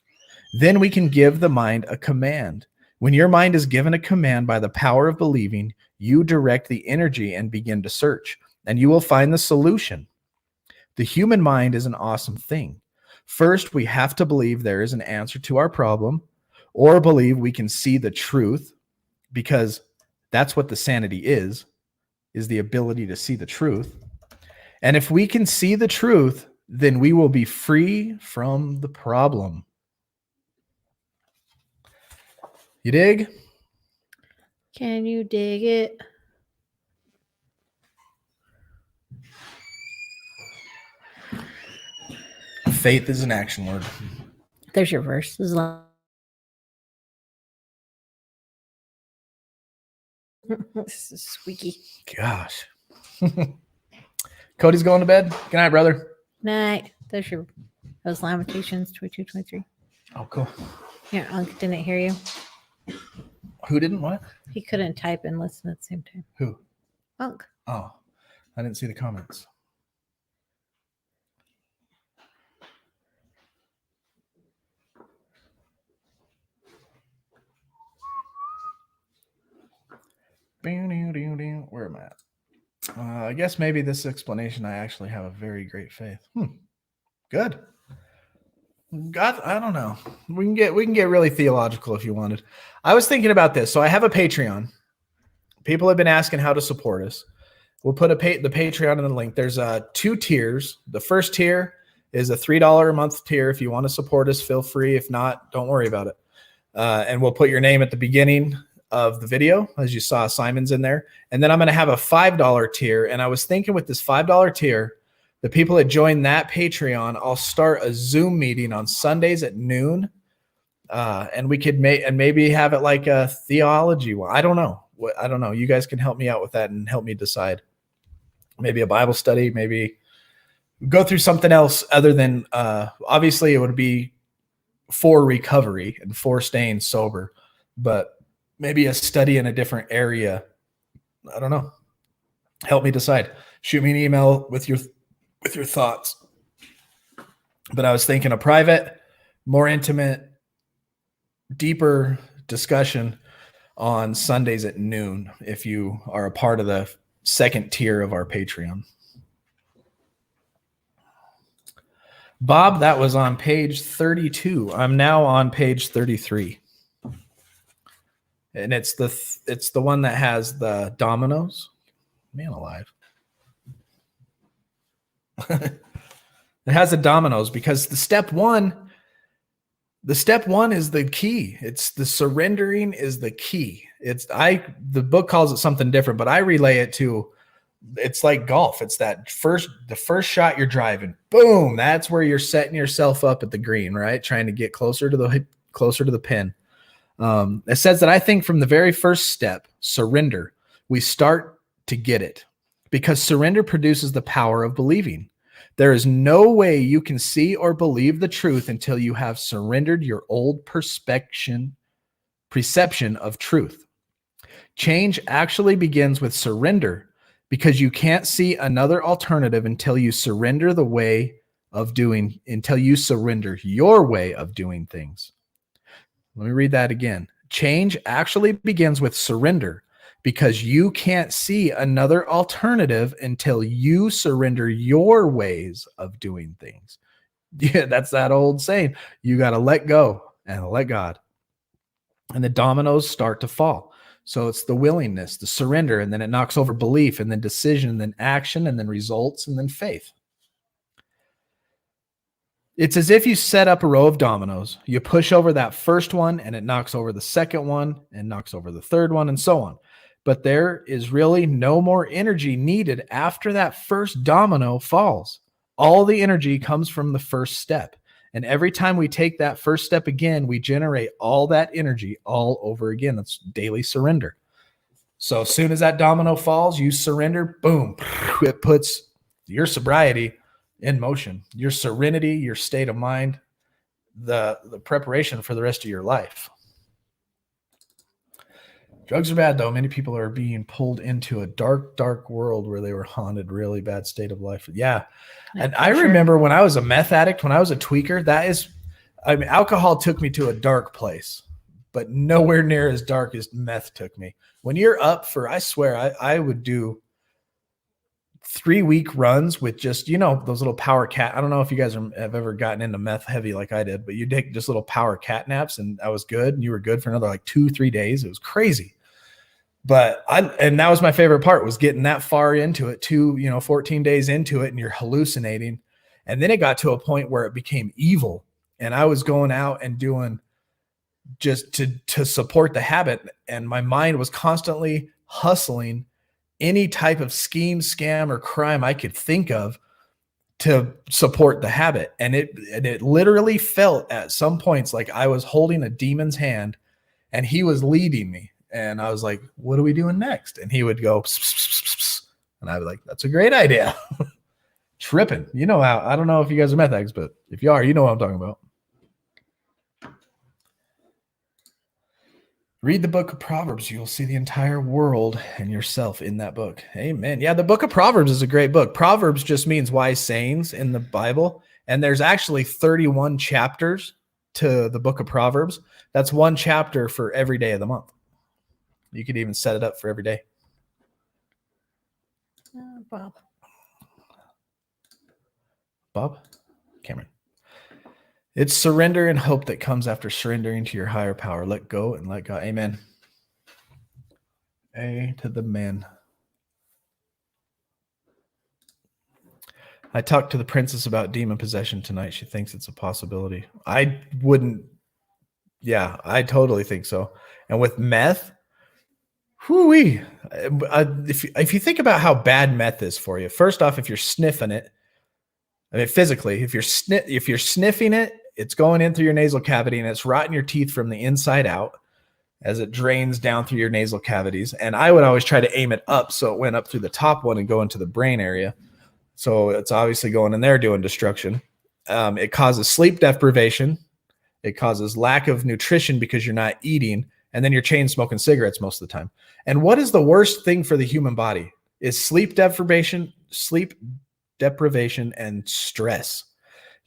Then we can give the mind a command. When your mind is given a command by the power of believing, you direct the energy and begin to search, and you will find the solution. The human mind is an awesome thing. First, we have to believe there is an answer to our problem, or believe we can see the truth, because that's what the sanity is the ability to see the truth. And if we can see the truth, then we will be free from the problem. You dig? Can you dig it? Faith is an action word. There's your verse. This is This is squeaky. Gosh. Cody's going to bed. Good night, brother. Night. Those Lamentations 22:23. Oh, cool. Your uncle didn't hear you. Who didn't what? He couldn't type and listen at the same time. Who? Unc. Oh, I didn't see the comments. Where am I at? I guess maybe this explanation, I actually have a very great faith. Good. God, I don't know. We can get really theological if you wanted. I was thinking about this. So I have a Patreon. People have been asking how to support us. We'll put the Patreon in the link. There's 2 tiers. The first tier is a $3 a month tier. If you want to support us, feel free. If not, don't worry about it. And we'll put your name at the beginning of the video, as you saw Simon's in there. And then I'm going to have a $5 tier. And I was thinking with this $5 tier, the people that join that Patreon, I'll start a Zoom meeting on Sundays at noon. And we could maybe have it like a theology one. I don't know. You guys can help me out with that and help me decide. Maybe a Bible study, maybe go through something else other than, obviously it would be for recovery and for staying sober, but maybe a study in a different area. I don't know. Help me decide. Shoot me an email with your thoughts. But I was thinking a private, more intimate, deeper discussion on Sundays at noon if you are a part of the second tier of our Patreon. Bob, that was on page 32. I'm now on page 33. And it's the one that has the dominoes. Man alive. It has the dominoes because the step one is the key. It's the surrendering is the key. The book calls it something different, but I relay it to, it's like golf. It's the first shot you're driving. Boom. That's where you're setting yourself up at the green, right? Trying to get closer to the pin. It says that I think from the very first step, surrender, we start to get it because surrender produces the power of believing. There is no way you can see or believe the truth until you have surrendered your old perception of truth. Change actually begins with surrender because you can't see another alternative until you surrender your way of doing things. Let me read that again. Change actually begins with surrender because you can't see another alternative until you surrender your ways of doing things. Yeah, that's that old saying. You got to let go and let God. And the dominoes start to fall. So it's the willingness, the surrender, and then it knocks over belief, and then decision, and then action, and then results, and then faith. It's as if you set up a row of dominoes. You push over that first one, and it knocks over the second one, and knocks over the third one, and so on. But there is really no more energy needed after that first domino falls. All the energy comes from the first step. And every time we take that first step again, we generate all that energy all over again. That's daily surrender. So as soon as that domino falls, you surrender, boom, it puts your sobriety in motion, your serenity, your state of mind, the preparation for the rest of your life. Drugs are bad, though. Many people are being pulled into a dark, dark world where they were haunted, really bad state of life. Yeah. And I remember when I was a meth addict, when I was a tweaker, alcohol took me to a dark place, but nowhere near as dark as meth took me. When you're up for, I swear, I would do 3-week runs with just, those little power cat. I don't know if you guys have ever gotten into meth heavy like I did, but you take just little power cat naps and I was good. And you were good for another like 2-3 days. It was crazy. But and that was my favorite part, was getting that far into it, 14 days into it, and you're hallucinating. And then it got to a point where it became evil. And I was going out and doing just to support the habit. And my mind was constantly hustling any type of scheme, scam, or crime I could think of to support the habit. And it literally felt at some points like I was holding a demon's hand and he was leading me. And I was like, what are we doing next? And he would go, pss, pss, pss, pss, pss. And I'd be like, that's a great idea. Tripping. You know how, I don't know if you guys are meth addicts, but if you are, you know what I'm talking about. Read the book of Proverbs. You'll see the entire world and yourself in that book. Amen. Yeah, the book of Proverbs is a great book. Proverbs just means wise sayings in the Bible. And there's actually 31 chapters to the book of Proverbs. That's one chapter for every day of the month. You could even set it up for every day. Bob. Bob? Cameron. It's surrender and hope that comes after surrendering to your higher power. Let go and let God. Amen. A to the man. I talked to the princess about demon possession tonight. She thinks it's a possibility. I wouldn't. Yeah, I totally think so. And with meth, whoo-wee. If you think about how bad meth is for you, first off, if you're sniffing it, I mean, physically, if you're sniffing it, it's going in through your nasal cavity and it's rotting your teeth from the inside out as it drains down through your nasal cavities. And I would always try to aim it up so it went up through the top one and go into the brain area. So it's obviously going in there doing destruction. It causes sleep deprivation. It causes lack of nutrition because you're not eating. And then you're chain smoking cigarettes most of the time. And what is the worst thing for the human body is sleep deprivation, and stress.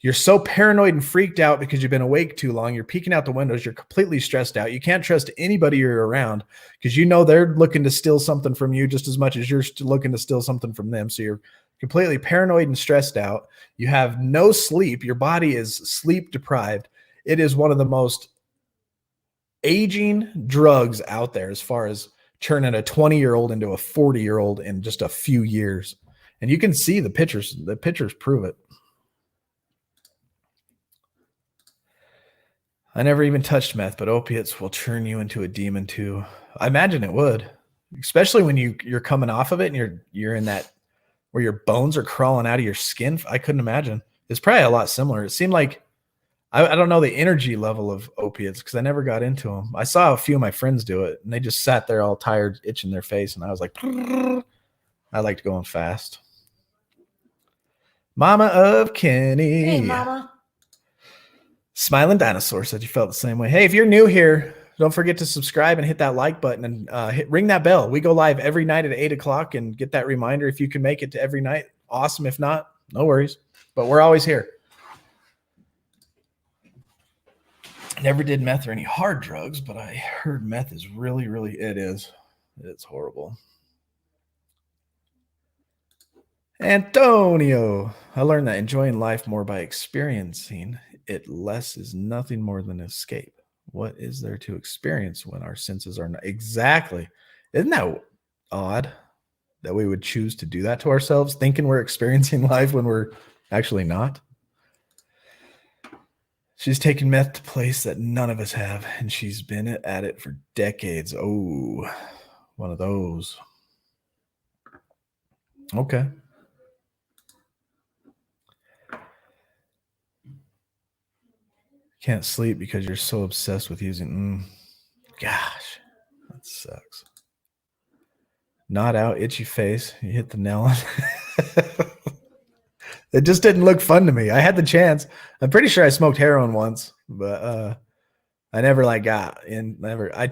You're so paranoid and freaked out because you've been awake too long. You're peeking out the windows. You're completely stressed out. You can't trust anybody you're around because you know they're looking to steal something from you just as much as you're looking to steal something from them. So you're completely paranoid and stressed out. You have no sleep. Your body is sleep deprived. It is one of the most aging drugs out there as far as turning a 20-year-old into a 40-year-old in just a few years. And you can see the pictures. The pictures prove it. I never even touched meth, but opiates will turn you into a demon too. I imagine it would, especially when you're coming off of it and you're in that where your bones are crawling out of your skin. I couldn't imagine. It's probably a lot similar. It seemed like I don't know the energy level of opiates because I never got into them. I saw a few of my friends do it, and they just sat there all tired, itching their face, and I was like, I liked going fast. Mama of Kenny. Hey, Mama. Smiling Dinosaur said you felt the same way. Hey, if you're new here, don't forget to subscribe and hit that like button and ring that bell. We go live every night at 8 o'clock and get that reminder. If you can make it to every night, awesome. If not, no worries. But we're always here. Never did meth or any hard drugs, but I heard meth is really, really, it's horrible. Antonio, I learned that enjoying life more by experiencing it less is nothing more than escape. What is there to experience when our senses are not? Exactly. Isn't that odd that we would choose to do that to ourselves, thinking we're experiencing life when we're actually not? She's taken meth to a place that none of us have, and she's been at it for decades. Oh, one of those. Okay. Can't sleep because you're so obsessed with using. Gosh, that sucks. Not out, itchy face. You hit the nail on. It just didn't look fun to me. I had the chance. I'm pretty sure I smoked heroin once, but I never got in. Never. I've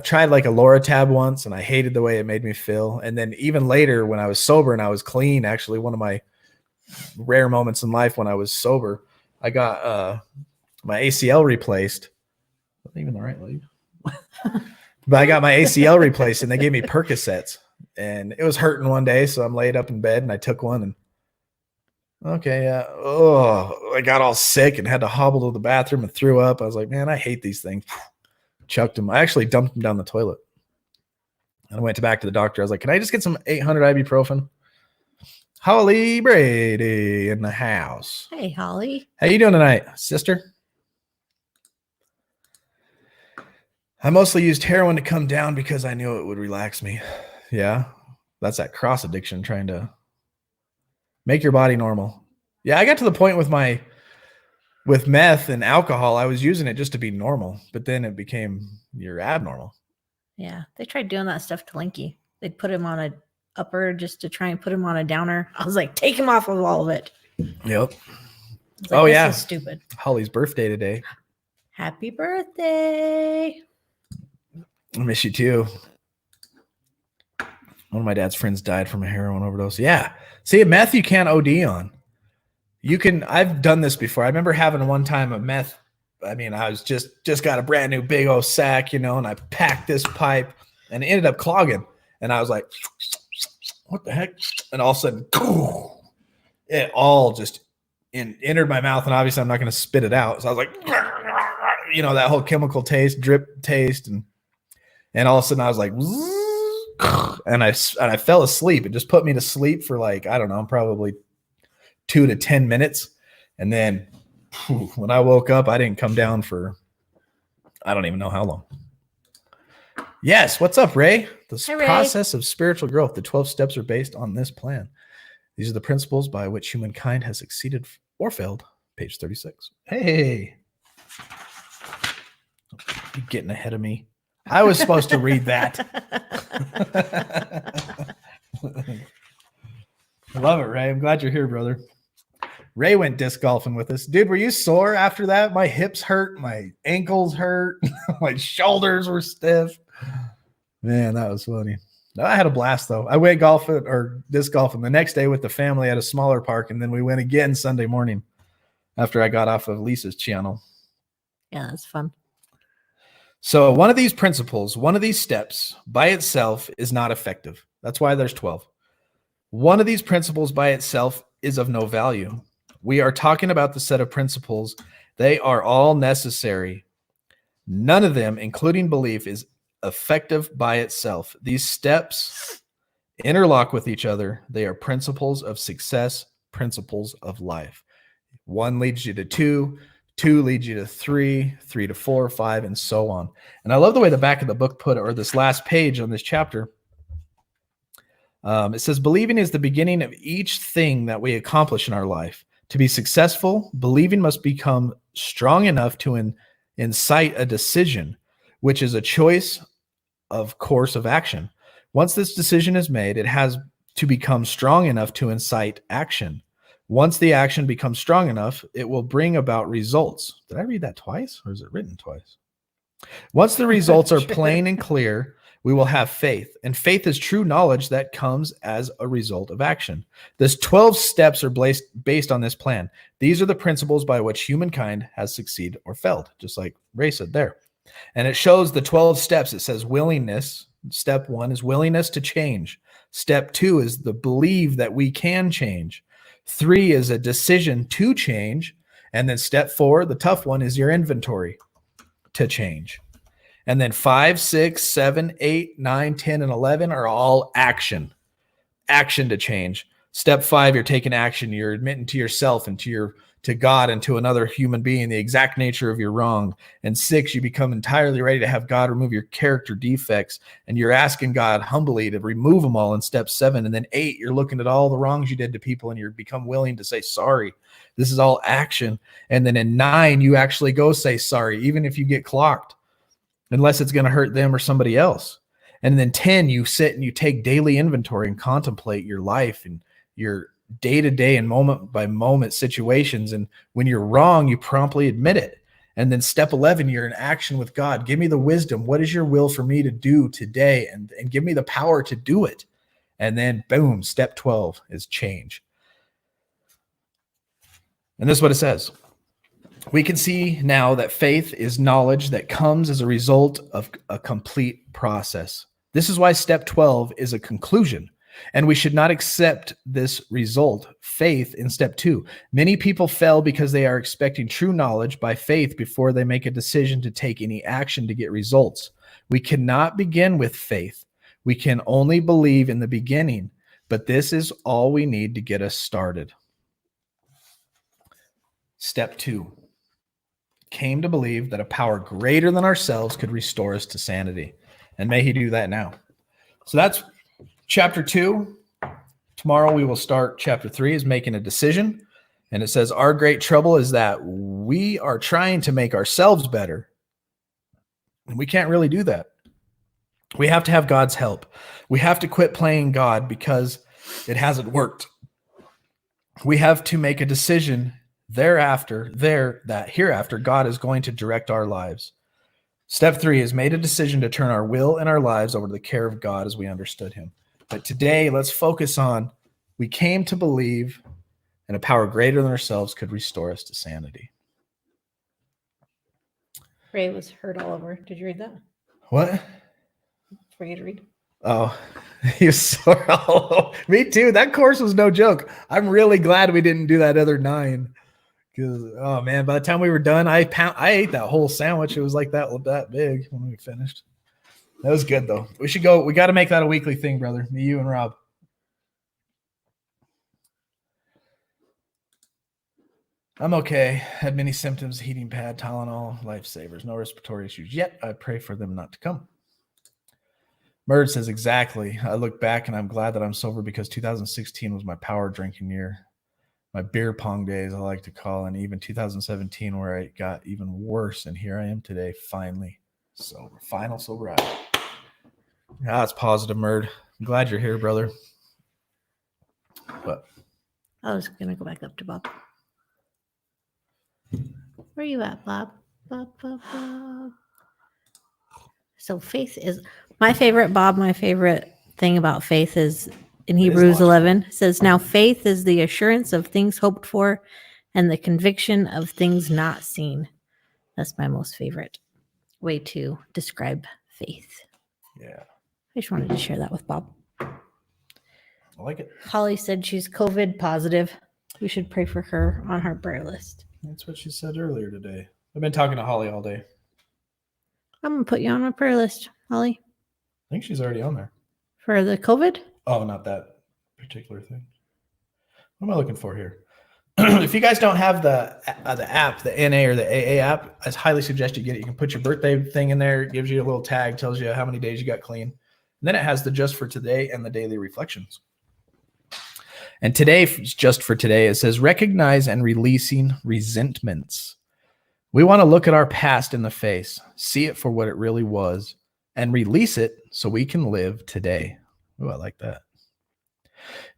tried like a Loratab once, and I hated the way it made me feel. And then even later, when I was sober and I was clean, actually one of my rare moments in life when I was sober, I got my ACL replaced. Wasn't even the right leg. But I got my ACL replaced, and they gave me Percocets. And it was hurting one day, so I'm laid up in bed, and I took one, and okay, yeah. Oh, I got all sick and had to hobble to the bathroom and threw up. I was like, man, I hate these things. Chucked them. I actually dumped them down the toilet. And I went back to the doctor. I was like, can I just get some 800 ibuprofen? Holly Brady in the house. Hey, Holly. How you doing tonight, sister? I mostly used heroin to come down because I knew it would relax me. Yeah, that's that cross addiction, trying to make your body normal. Yeah, I got to the point with my with meth and alcohol, I was using it just to be normal, but then it became you're abnormal. Yeah, they tried doing that stuff to Linky. They'd put him on a upper just to try and put him on a downer. I was like, take him off of all of it. Yep. Like, Oh, this yeah. is stupid. Holly's birthday today. Happy birthday. I miss you too. One of my dad's friends died from a heroin overdose. Yeah. See, meth you can't OD on. You can, I've done this before. I remember having one time a meth. I mean, I was just got a brand new big old sack, you know, and I packed this pipe and it ended up clogging. And I was like, what the heck? And all of a sudden, it all just entered my mouth. And obviously I'm not going to spit it out. So I was like, you know, that whole chemical taste, drip taste. And all of a sudden I was like, and I fell asleep. It just put me to sleep for like, I don't know, probably 2 to 10 minutes. And then when I woke up, I didn't come down for, I don't even know how long. Yes. What's up, Ray? The Hi, Ray. process of spiritual growth. The 12 steps are based on this plan. These are the principles by which humankind has succeeded or failed. Page 36. Hey, you're getting ahead of me. I was supposed to read that. I love it, Ray. I'm glad you're here, brother. Ray went disc golfing with us. Dude, were you sore after that? My hips hurt. My ankles hurt. My shoulders were stiff. Man, that was funny. I had a blast, though. I went golfing or disc golfing the next day with the family at a smaller park, and then we went again Sunday morning after I got off of Lisa's channel. Yeah, that's fun. So one of these principles, one of these steps by itself is not effective. That's why there's 12. One of these principles by itself is of no value. We are talking about the set of principles. They are all necessary. None of them, including belief, is effective by itself. These steps interlock with each other. They are principles of success, principles of life. 1 leads you to 2. 2 leads you to 3, 3 to 4, 5, and so on. And I love the way the back of the book put it, or this last page on this chapter. It says, believing is the beginning of each thing that we accomplish in our life. To be successful, believing must become strong enough to incite a decision, which is a choice of course of action. Once this decision is made, it has to become strong enough to incite action. Once the action becomes strong enough, it will bring about results. Did I read that twice, or is it written twice? Once the results are plain and clear, we will have faith. And faith is true knowledge that comes as a result of action. This 12 steps are based on this plan. These are the principles by which humankind has succeeded or failed, just like Ray said there. And it shows the 12 steps. It says willingness. Step 1 is willingness to change. Step 2 is the believe that we can change. 3 is a decision to change. And then step 4, the tough one, is your inventory to change. And then 5, 6, 7, 8, 9, 10, and 11 are all action. Action to change. Step 5, you're taking action. You're admitting to yourself and to God and to another human being the exact nature of your wrong. And 6, you become entirely ready to have God remove your character defects. And you're asking God humbly to remove them all in step 7. And then 8, you're looking at all the wrongs you did to people and you become willing to say sorry. This is all action. And then in 9, you actually go say sorry, even if you get clocked, unless it's going to hurt them or somebody else. And then 10, you sit and you take daily inventory and contemplate your life and your day-to-day and moment-by-moment situations. And when you're wrong, you promptly admit it. And then step 11, you're in action with God. Give me the wisdom. What is your will for me to do today? And give me the power to do it. And then boom, step 12 is change. And this is what it says. We can see now that faith is knowledge that comes as a result of a complete process. This is why step 12 is a conclusion, and we should not accept this result, faith, in step 2. Many people fail because they are expecting true knowledge by faith before they make a decision to take any action to get results. We cannot begin with faith. We can only believe in the beginning, but this is all we need to get us started. Step 2. Came to believe that a power greater than ourselves could restore us to sanity. And may he do that now. So that's chapter 2. Tomorrow we will start chapter 3, is making a decision. And it says, our great trouble is that we are trying to make ourselves better. And we can't really do that. We have to have God's help. We have to quit playing God because it hasn't worked. We have to make a decision that hereafter God is going to direct our lives. Step 3 is made a decision to turn our will and our lives over to the care of God as we understood him. But today, let's focus on, we came to believe in a power greater than ourselves could restore us to sanity. Ray was hurt all over. Did you read that? What? For you to read. Oh, he was sore all over. Me too. That course was no joke. I'm really glad we didn't do that other 9. Because, oh man, by the time we were done, I ate that whole sandwich. It was like that big when we finished. That was good though. We should go. We got to make that a weekly thing, brother. Me, you, and Rob. I'm okay. Had many symptoms, heating pad, Tylenol, lifesavers, no respiratory issues yet. I pray for them not to come. Murd says, exactly. I look back and I'm glad that I'm sober because 2016 was my power drinking year. My beer pong days, I like to call, and even 2017 where I got even worse. And here I am today, finally sober. Final sobriety. Yeah, it's positive, Murd. I'm glad you're here, brother. But I was going to go back up to Bob. Where are you at, Bob? Bob. So faith is my favorite, Bob. My favorite thing about faith is in Hebrews 11 says, now faith is the assurance of things hoped for and the conviction of things not seen. That's my most favorite way to describe faith. yeah, I just wanted to share that with Bob. I like it. Holly said she's COVID positive. We should pray for her on her prayer list. That's what she said earlier today. I've been talking to Holly all day. I'm going to put you on my prayer list, Holly. I think she's already on there. For the COVID? Oh, not that particular thing. What am I looking for here? If you guys don't have the app, the NA or the AA app, I highly suggest you get it. You can put your birthday thing in there. It gives you a little tag, tells you how many days you got clean. And then it has the just for today and the daily reflections. And today, just for today, it says recognize and releasing resentments. We want to look at our past in the face, see it for what it really was, and release it so we can live today. Oh, I like that.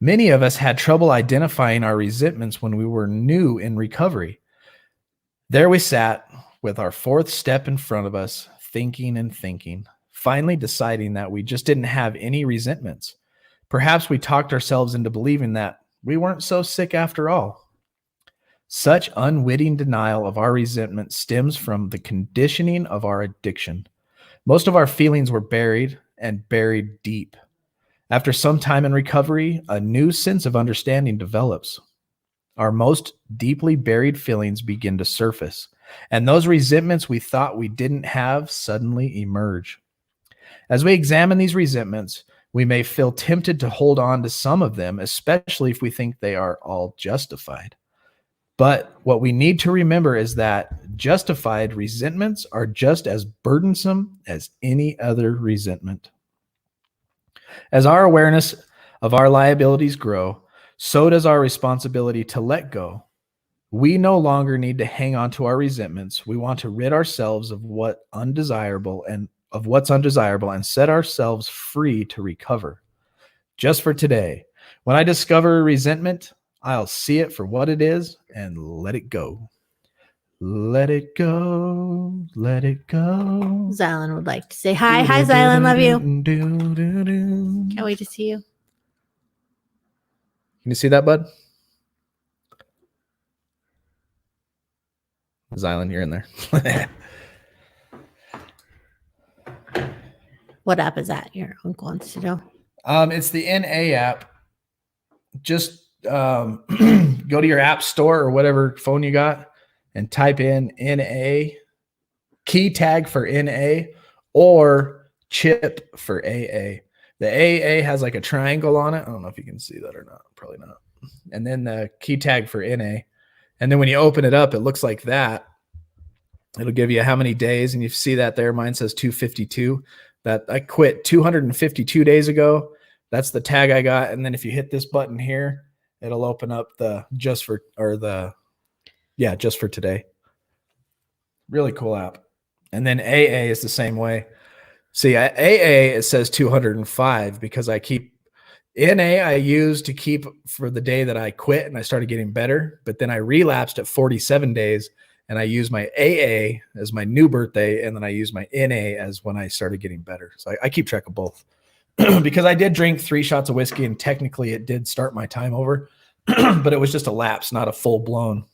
Many of us had trouble identifying our resentments when we were new in recovery. There we sat with our 4th step in front of us, thinking, finally deciding that we just didn't have any resentments. Perhaps we talked ourselves into believing that we weren't so sick after all. Such unwitting denial of our resentment stems from the conditioning of our addiction. Most of our feelings were buried deep. After some time in recovery, a new sense of understanding develops. Our most deeply buried feelings begin to surface, and those resentments we thought we didn't have suddenly emerge. As we examine these resentments, we may feel tempted to hold on to some of them, especially if we think they are all justified. But what we need to remember is that justified resentments are just as burdensome as any other resentment. As our awareness of our liabilities grow, so does our responsibility to let go. We no longer need to hang on to our resentments. We want to rid ourselves of what's undesirable and set ourselves free to recover. Just for today, when I discover resentment, I'll see it for what it is and let it go. Let it go. Let it go. Zylan would like to say hi. Hi, Zylan. Love you. Can't wait to see you. Can you see that, bud? Zylan, you're in there. What app is that? Your uncle wants to know. It's the NA app. Just go to your app store or whatever phone you got and type in NA, key tag for NA, or chip for AA. The AA has like a triangle on it. I don't know if you can see that or not. Probably not. And then the key tag for NA. And then when you open it up, it looks like that. It'll give you how many days. And you see that there. Mine says 252. That I quit 252 days ago. That's the tag I got. And then if you hit this button here, It'll open up the just for today. Really cool app. And then AA is the same way. See, AA, it says 205 because I keep NA I used to keep for the day that I quit and I started getting better, but then I relapsed at 47 days and I used my AA as my new birthday, and then I used my NA as when I started getting better. So I keep track of both because I did drink 3 shots of whiskey and technically it did start my time over, but it was just a lapse, not a full-blown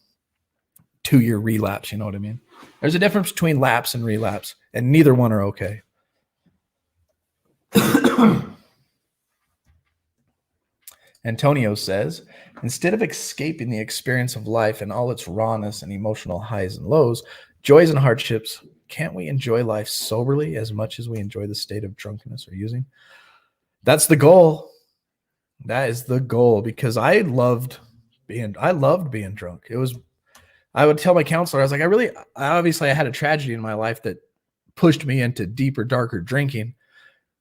2-year relapse. You know what I mean? There's a difference between lapse and relapse, and neither one are okay. Antonio says, instead of escaping the experience of life and all its rawness and emotional highs and lows, joys and hardships, can't we enjoy life soberly as much as we enjoy the state of drunkenness or using? That's the goal. That is the goal, because I loved being drunk. I would tell my counselor, I was like, obviously I had a tragedy in my life that pushed me into deeper, darker drinking,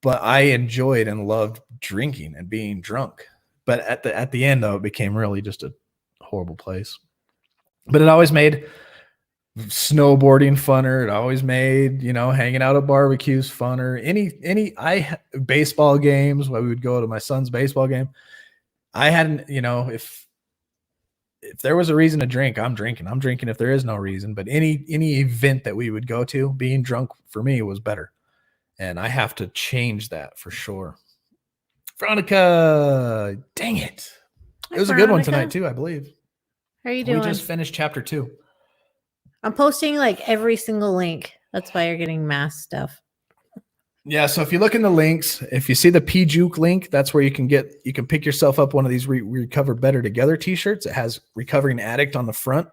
but I enjoyed and loved drinking and being drunk. But at the end, though, it became really just a horrible place. But it always made snowboarding funner. It always made, hanging out at barbecues funner. Baseball games, where we would go to my son's baseball game. I hadn't, if there was a reason to drink, I'm drinking. I'm drinking if there is no reason. But any event that we would go to, being drunk for me was better. And I have to change that for sure. Veronica, dang it. It was a good one tonight too, I believe. How are you doing? We just finished chapter 2. I'm posting like every single link. That's why you're getting mass stuff. Yeah, so if you look in the links, if you see the PJuke link, that's where you can pick yourself up one of these Recover Better Together t-shirts. It has Recovering Addict on the front.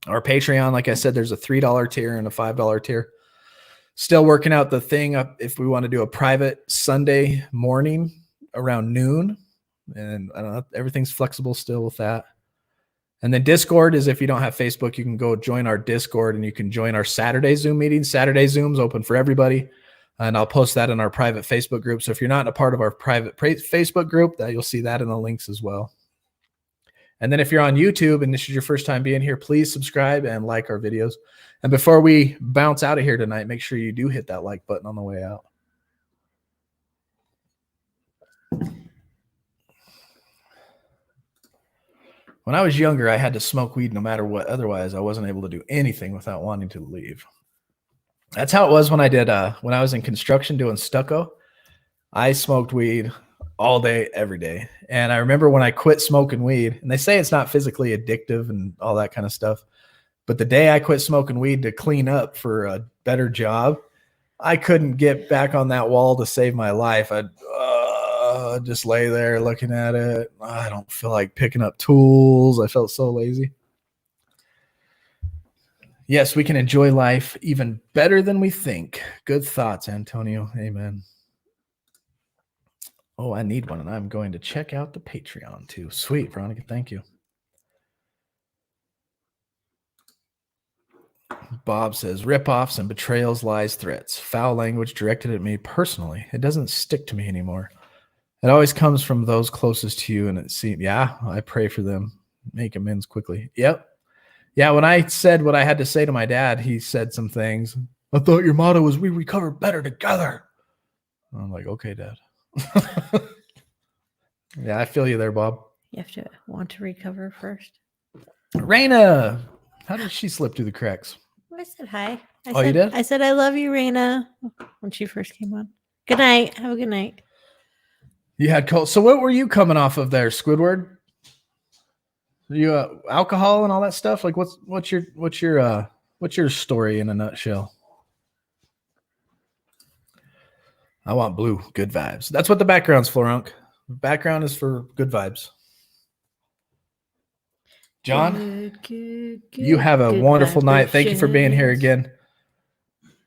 Our Patreon, like I said, there's a $3 tier and a $5 tier. Still working out the thing up if we want to do a private Sunday morning around noon. And I don't know, everything's flexible still with that. And then Discord is, if you don't have Facebook, you can go join our Discord and you can join our Saturday Zoom meetings. Saturday Zoom's open for everybody. And I'll post that in our private Facebook group. So if you're not a part of our private Facebook group, you'll see that in the links as well. And then if you're on YouTube and this is your first time being here, please subscribe and like our videos. And before we bounce out of here tonight, make sure you do hit that like button on the way out. When I was younger, I had to smoke weed no matter what. Otherwise, I wasn't able to do anything without wanting to leave. That's how it was when I was in construction doing stucco. I smoked weed all day, every day. And I remember when I quit smoking weed, and they say it's not physically addictive and all that kind of stuff. But the day I quit smoking weed to clean up for a better job, I couldn't get back on that wall to save my life. I'd just lay there looking at it. I don't feel like picking up tools. I felt so lazy. Yes, we can enjoy life even better than we think. Good thoughts, Antonio. Amen. Oh, I need one, and I'm going to check out the Patreon too. Sweet, Veronica. Thank you. Bob says, rip-offs and betrayals, lies, threats, foul language directed at me personally. It doesn't stick to me anymore. It always comes from those closest to you, and it seems, I pray for them. Make amends quickly. Yep. Yeah, when I said what I had to say to my dad, he said some things. I thought your motto was we recover better together. I'm like, okay, Dad. Yeah, I feel you there, Bob. You have to want to recover first. Raina, how did she slip through the cracks? I said hi. You did? I said I love you, Raina, when she first came on. Good night. Have a good night. You had cold. So what were you coming off of there, Squidward? You alcohol and all that stuff? Like what's your story in a nutshell? I want blue, good vibes. That's what the background's for, Unc. Background is for good vibes. John, good, you have a wonderful night. Thank you for being here vibrations. again.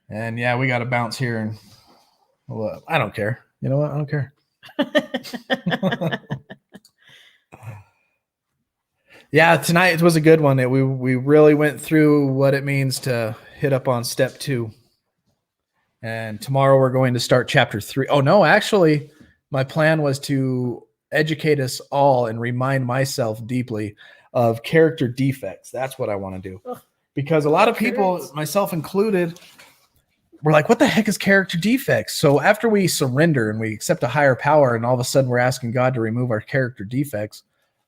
And yeah, we got to bounce here. And well, I don't care. You know what? I don't care. Yeah, tonight was a good one. We really went through what it means to hit up on step 2. And tomorrow we're going to start chapter 3. Oh, no, actually, my plan was to educate us all and remind myself deeply of character defects. That's what I want to do. Because a lot of people, myself included, we're like, what the heck is character defects? So after we surrender and we accept a higher power and all of a sudden we're asking God to remove our character defects,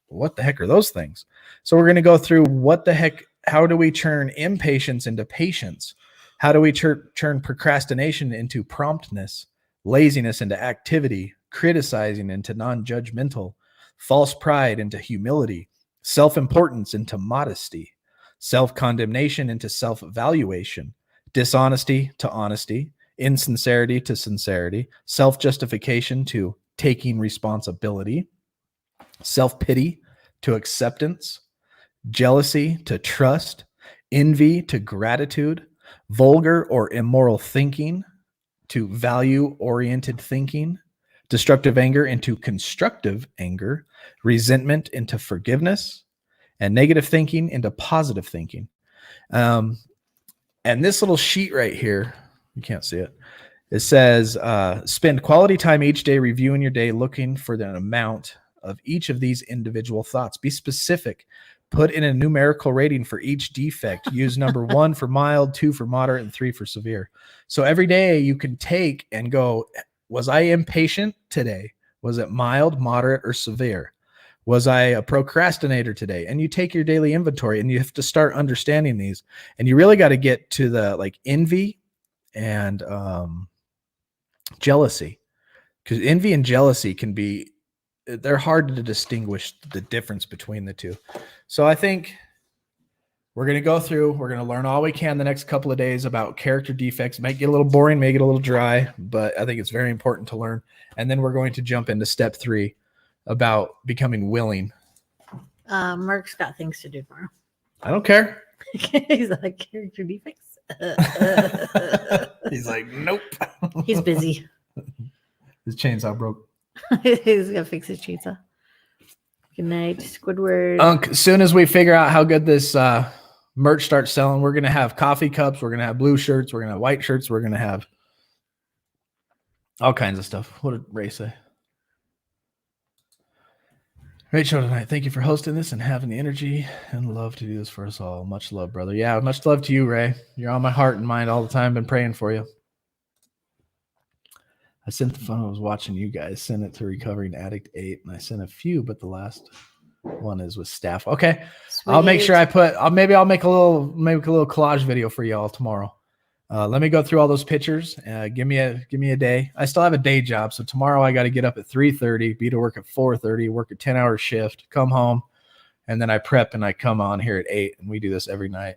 what the heck are those things? So we're going to go through what the heck, how do we turn impatience into patience? How do we turn procrastination into promptness, laziness into activity, criticizing into non-judgmental, false pride into humility, self-importance into modesty, self-condemnation into self-evaluation, dishonesty to honesty, insincerity to sincerity, self-justification to taking responsibility, self-pity to acceptance, jealousy to trust, envy to gratitude, vulgar or immoral thinking to value-oriented thinking, destructive anger into constructive anger, resentment into forgiveness, and negative thinking into positive thinking. And this little sheet right here, you can't see it. It says, spend quality time each day reviewing your day, looking for the amount of each of these individual thoughts. Be specific. Put in a numerical rating for each defect. Use number 1 for mild, 2 for moderate, and 3 for severe. So every day you can take and go, was I impatient today? Was it mild, moderate, or severe? Was I a procrastinator today? And you take your daily inventory and you have to start understanding these. And you really got to get to the like envy and jealousy, because envy and jealousy can be, they're hard to distinguish the difference between the two. So I think we're going to go through, we're going to learn all we can the next couple of days about character defects. Might get a little boring, may get a little dry, but I think it's very important to learn. And then we're going to jump into step 3 about becoming willing. Mark's got things to do tomorrow. I don't care. He's like, character defects. He's like, nope. He's busy. His chainsaw broke. He's gonna fix his chainsaw. Good night, Squidward. As soon as we figure out how good this merch starts selling, we're gonna have coffee cups, we're gonna have blue shirts, we're gonna have white shirts, we're gonna have all kinds of stuff. What did Ray say? Great show tonight. Thank you for hosting this and having the energy and love to do this for us all. Much love, brother. Yeah, much love to you, Ray. You're on my heart and mind all the time. Been praying for you. I sent the phone. I was watching you guys send it to Recovering Addict 8, and I sent a few, but the last one is with staff. Okay, sweet. I'll make sure I put. I'll make a little collage video for y'all tomorrow. Let me go through all those pictures. Give me a day. I still have a day job, so tomorrow I got to get up at 3:30, be to work at 4:30, work a 10-hour shift, come home, and then I prep and I come on here at 8, and we do this every night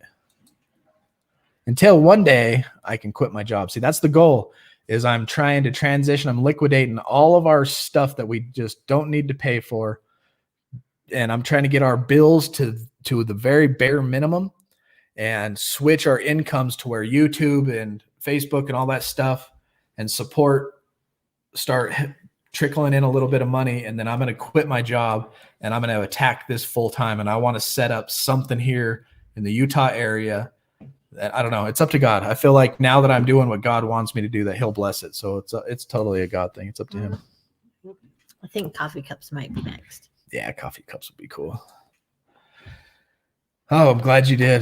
until one day I can quit my job. See, that's the goal. Is I'm trying to transition. I'm liquidating all of our stuff that we just don't need to pay for, and I'm trying to get our bills to the very bare minimum, and switch our incomes to where YouTube and Facebook and all that stuff and support start trickling in a little bit of money. And then I'm going to quit my job and I'm going to attack this full time. And I want to set up something here in the Utah area that, I don't know, it's up to God. I feel like now that I'm doing what God wants me to do, that he'll bless it. So it's totally a God thing. It's up to him. I think coffee cups might be next. Yeah, coffee cups would be cool. Oh, I'm glad you did.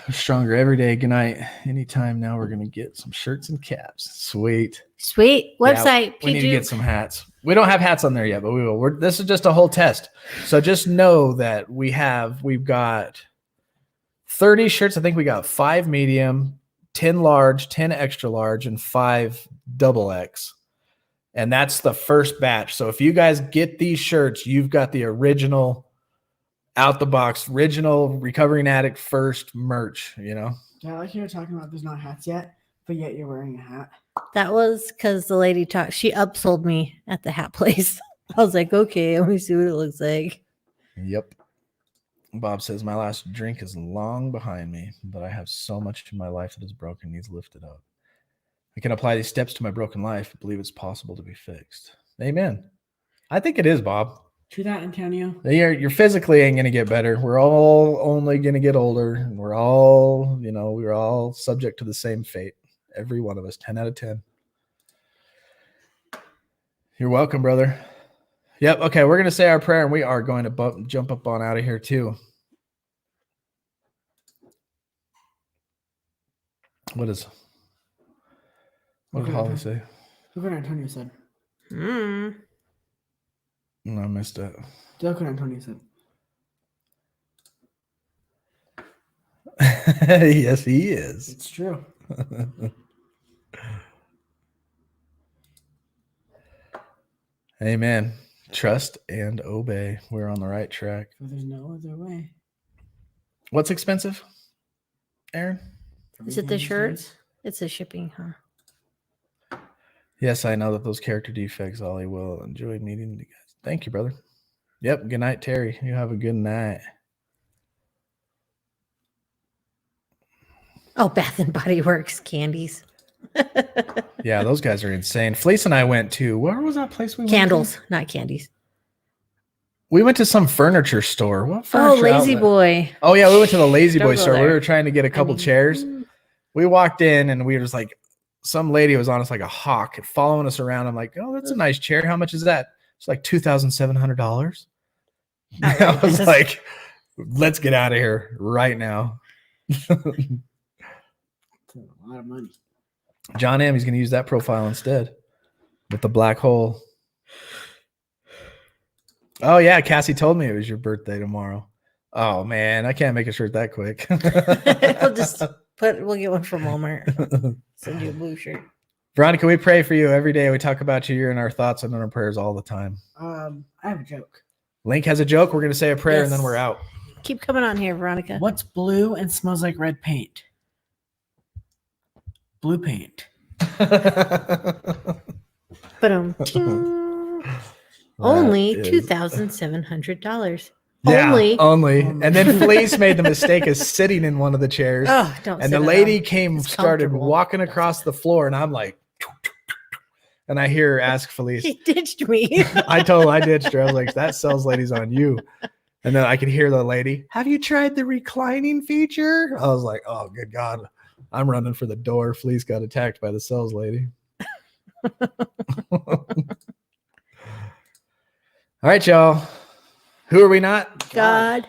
We're stronger every day. Good night. Anytime now, we're going to get some shirts and caps. Sweet. Website. Yeah, we need to get some hats. We don't have hats on there yet, but we will. This is just a whole test. So just know that we've got 30 shirts. I think we got 5 medium, 10 large, 10 extra large, and 5 double X. And that's the first batch. So if you guys get these shirts, you've got the original out the box, original Recovering Addict first merch, you know? Yeah, like you were talking about, there's not hats yet, but yet you're wearing a hat. That was because the lady she upsold me at the hat place. I was like, okay, let me see what it looks like. Yep. Bob says, my last drink is long behind me, but I have so much in my life that is broken, needs lifted up. I can apply these steps to my broken life, believe it's possible to be fixed. Amen. I think it is, Bob. True that, Antonio. You're physically ain't going to get better. We're all only going to get older. And we're all subject to the same fate. Every one of us, 10 out of 10. You're welcome, brother. Yep. Okay, we're gonna say our prayer, and we are going to jump up on out of here too. What did Holly say? Look what Antonio said. Hmm. No, I missed it. Look what Antonio said. Yes, he is. It's true. Amen. Trust and obey. We're on the right track. For there's no other way. What's expensive, Aaron? Is it the shirts? It's the shipping, huh? Yes, I know that those character defects, Ollie, will enjoy meeting you guys. Thank you, brother. Yep. Good night, Terry. You have a good night. Oh, Bath and Body Works candies. Yeah, those guys are insane. Fleece and I went to, where was that place we went Candles, to? not candies. We went to some furniture store. What Oh, furniture Lazy outlet? Boy. Oh, yeah, we went to the Lazy Don't Boy go store. We there. were trying to get a couple chairs. We walked in and we were just like, some lady was on us like a hawk following us around. I'm like, oh, that's a nice chair. How much is that? It's like $2,700. I was like, let's get out of here right now. It's a lot of money. John M. He's going to use that profile instead with the black hole. Oh, yeah. Cassie told me it was your birthday tomorrow. Oh, man. I can't make a shirt that quick. We'll get one from Walmart. Send you a blue shirt. Veronica, we pray for you every day. We talk about you. You're in our thoughts and in our prayers all the time. I have a joke. Link has a joke. We're going to say a prayer and then Yes. we're out. Keep coming on here, Veronica. What's blue and smells like red paint? Blue paint. But only $2,700. Yeah, only. Only. And then Fleece made the mistake of sitting in one of the chairs. Oh, don't. And sit the it lady on. came, It's started comfortable. walking across the floor, and I'm like, and I hear her ask Felice. She ditched me. I ditched her. I was like, that sales lady's on you. And then I could hear the lady, have you tried the reclining feature? I was like, oh, good God. I'm running for the door. Fleece got attacked by the sales lady. All right, y'all. Who are we not? God.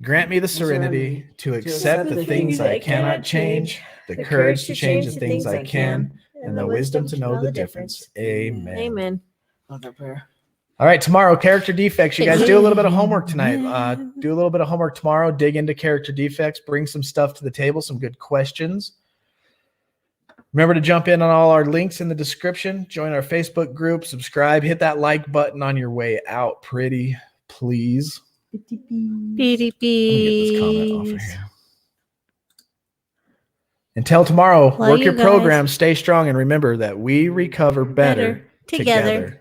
Grant me the serenity to accept the things I cannot change, the courage to change the things I can, and the wisdom to know the difference. Amen. Amen. Love that prayer. All right, tomorrow, character defects. You guys do a little bit of homework tonight. Do a little bit of homework tomorrow. Dig into character defects. Bring some stuff to the table, some good questions. Remember to jump in on all our links in the description. Join our Facebook group. Subscribe. Hit that like button on your way out. Pretty please. Let me get this comment off of here. Until tomorrow, Love work you your guys. program, stay strong, and remember that we recover better Together. together.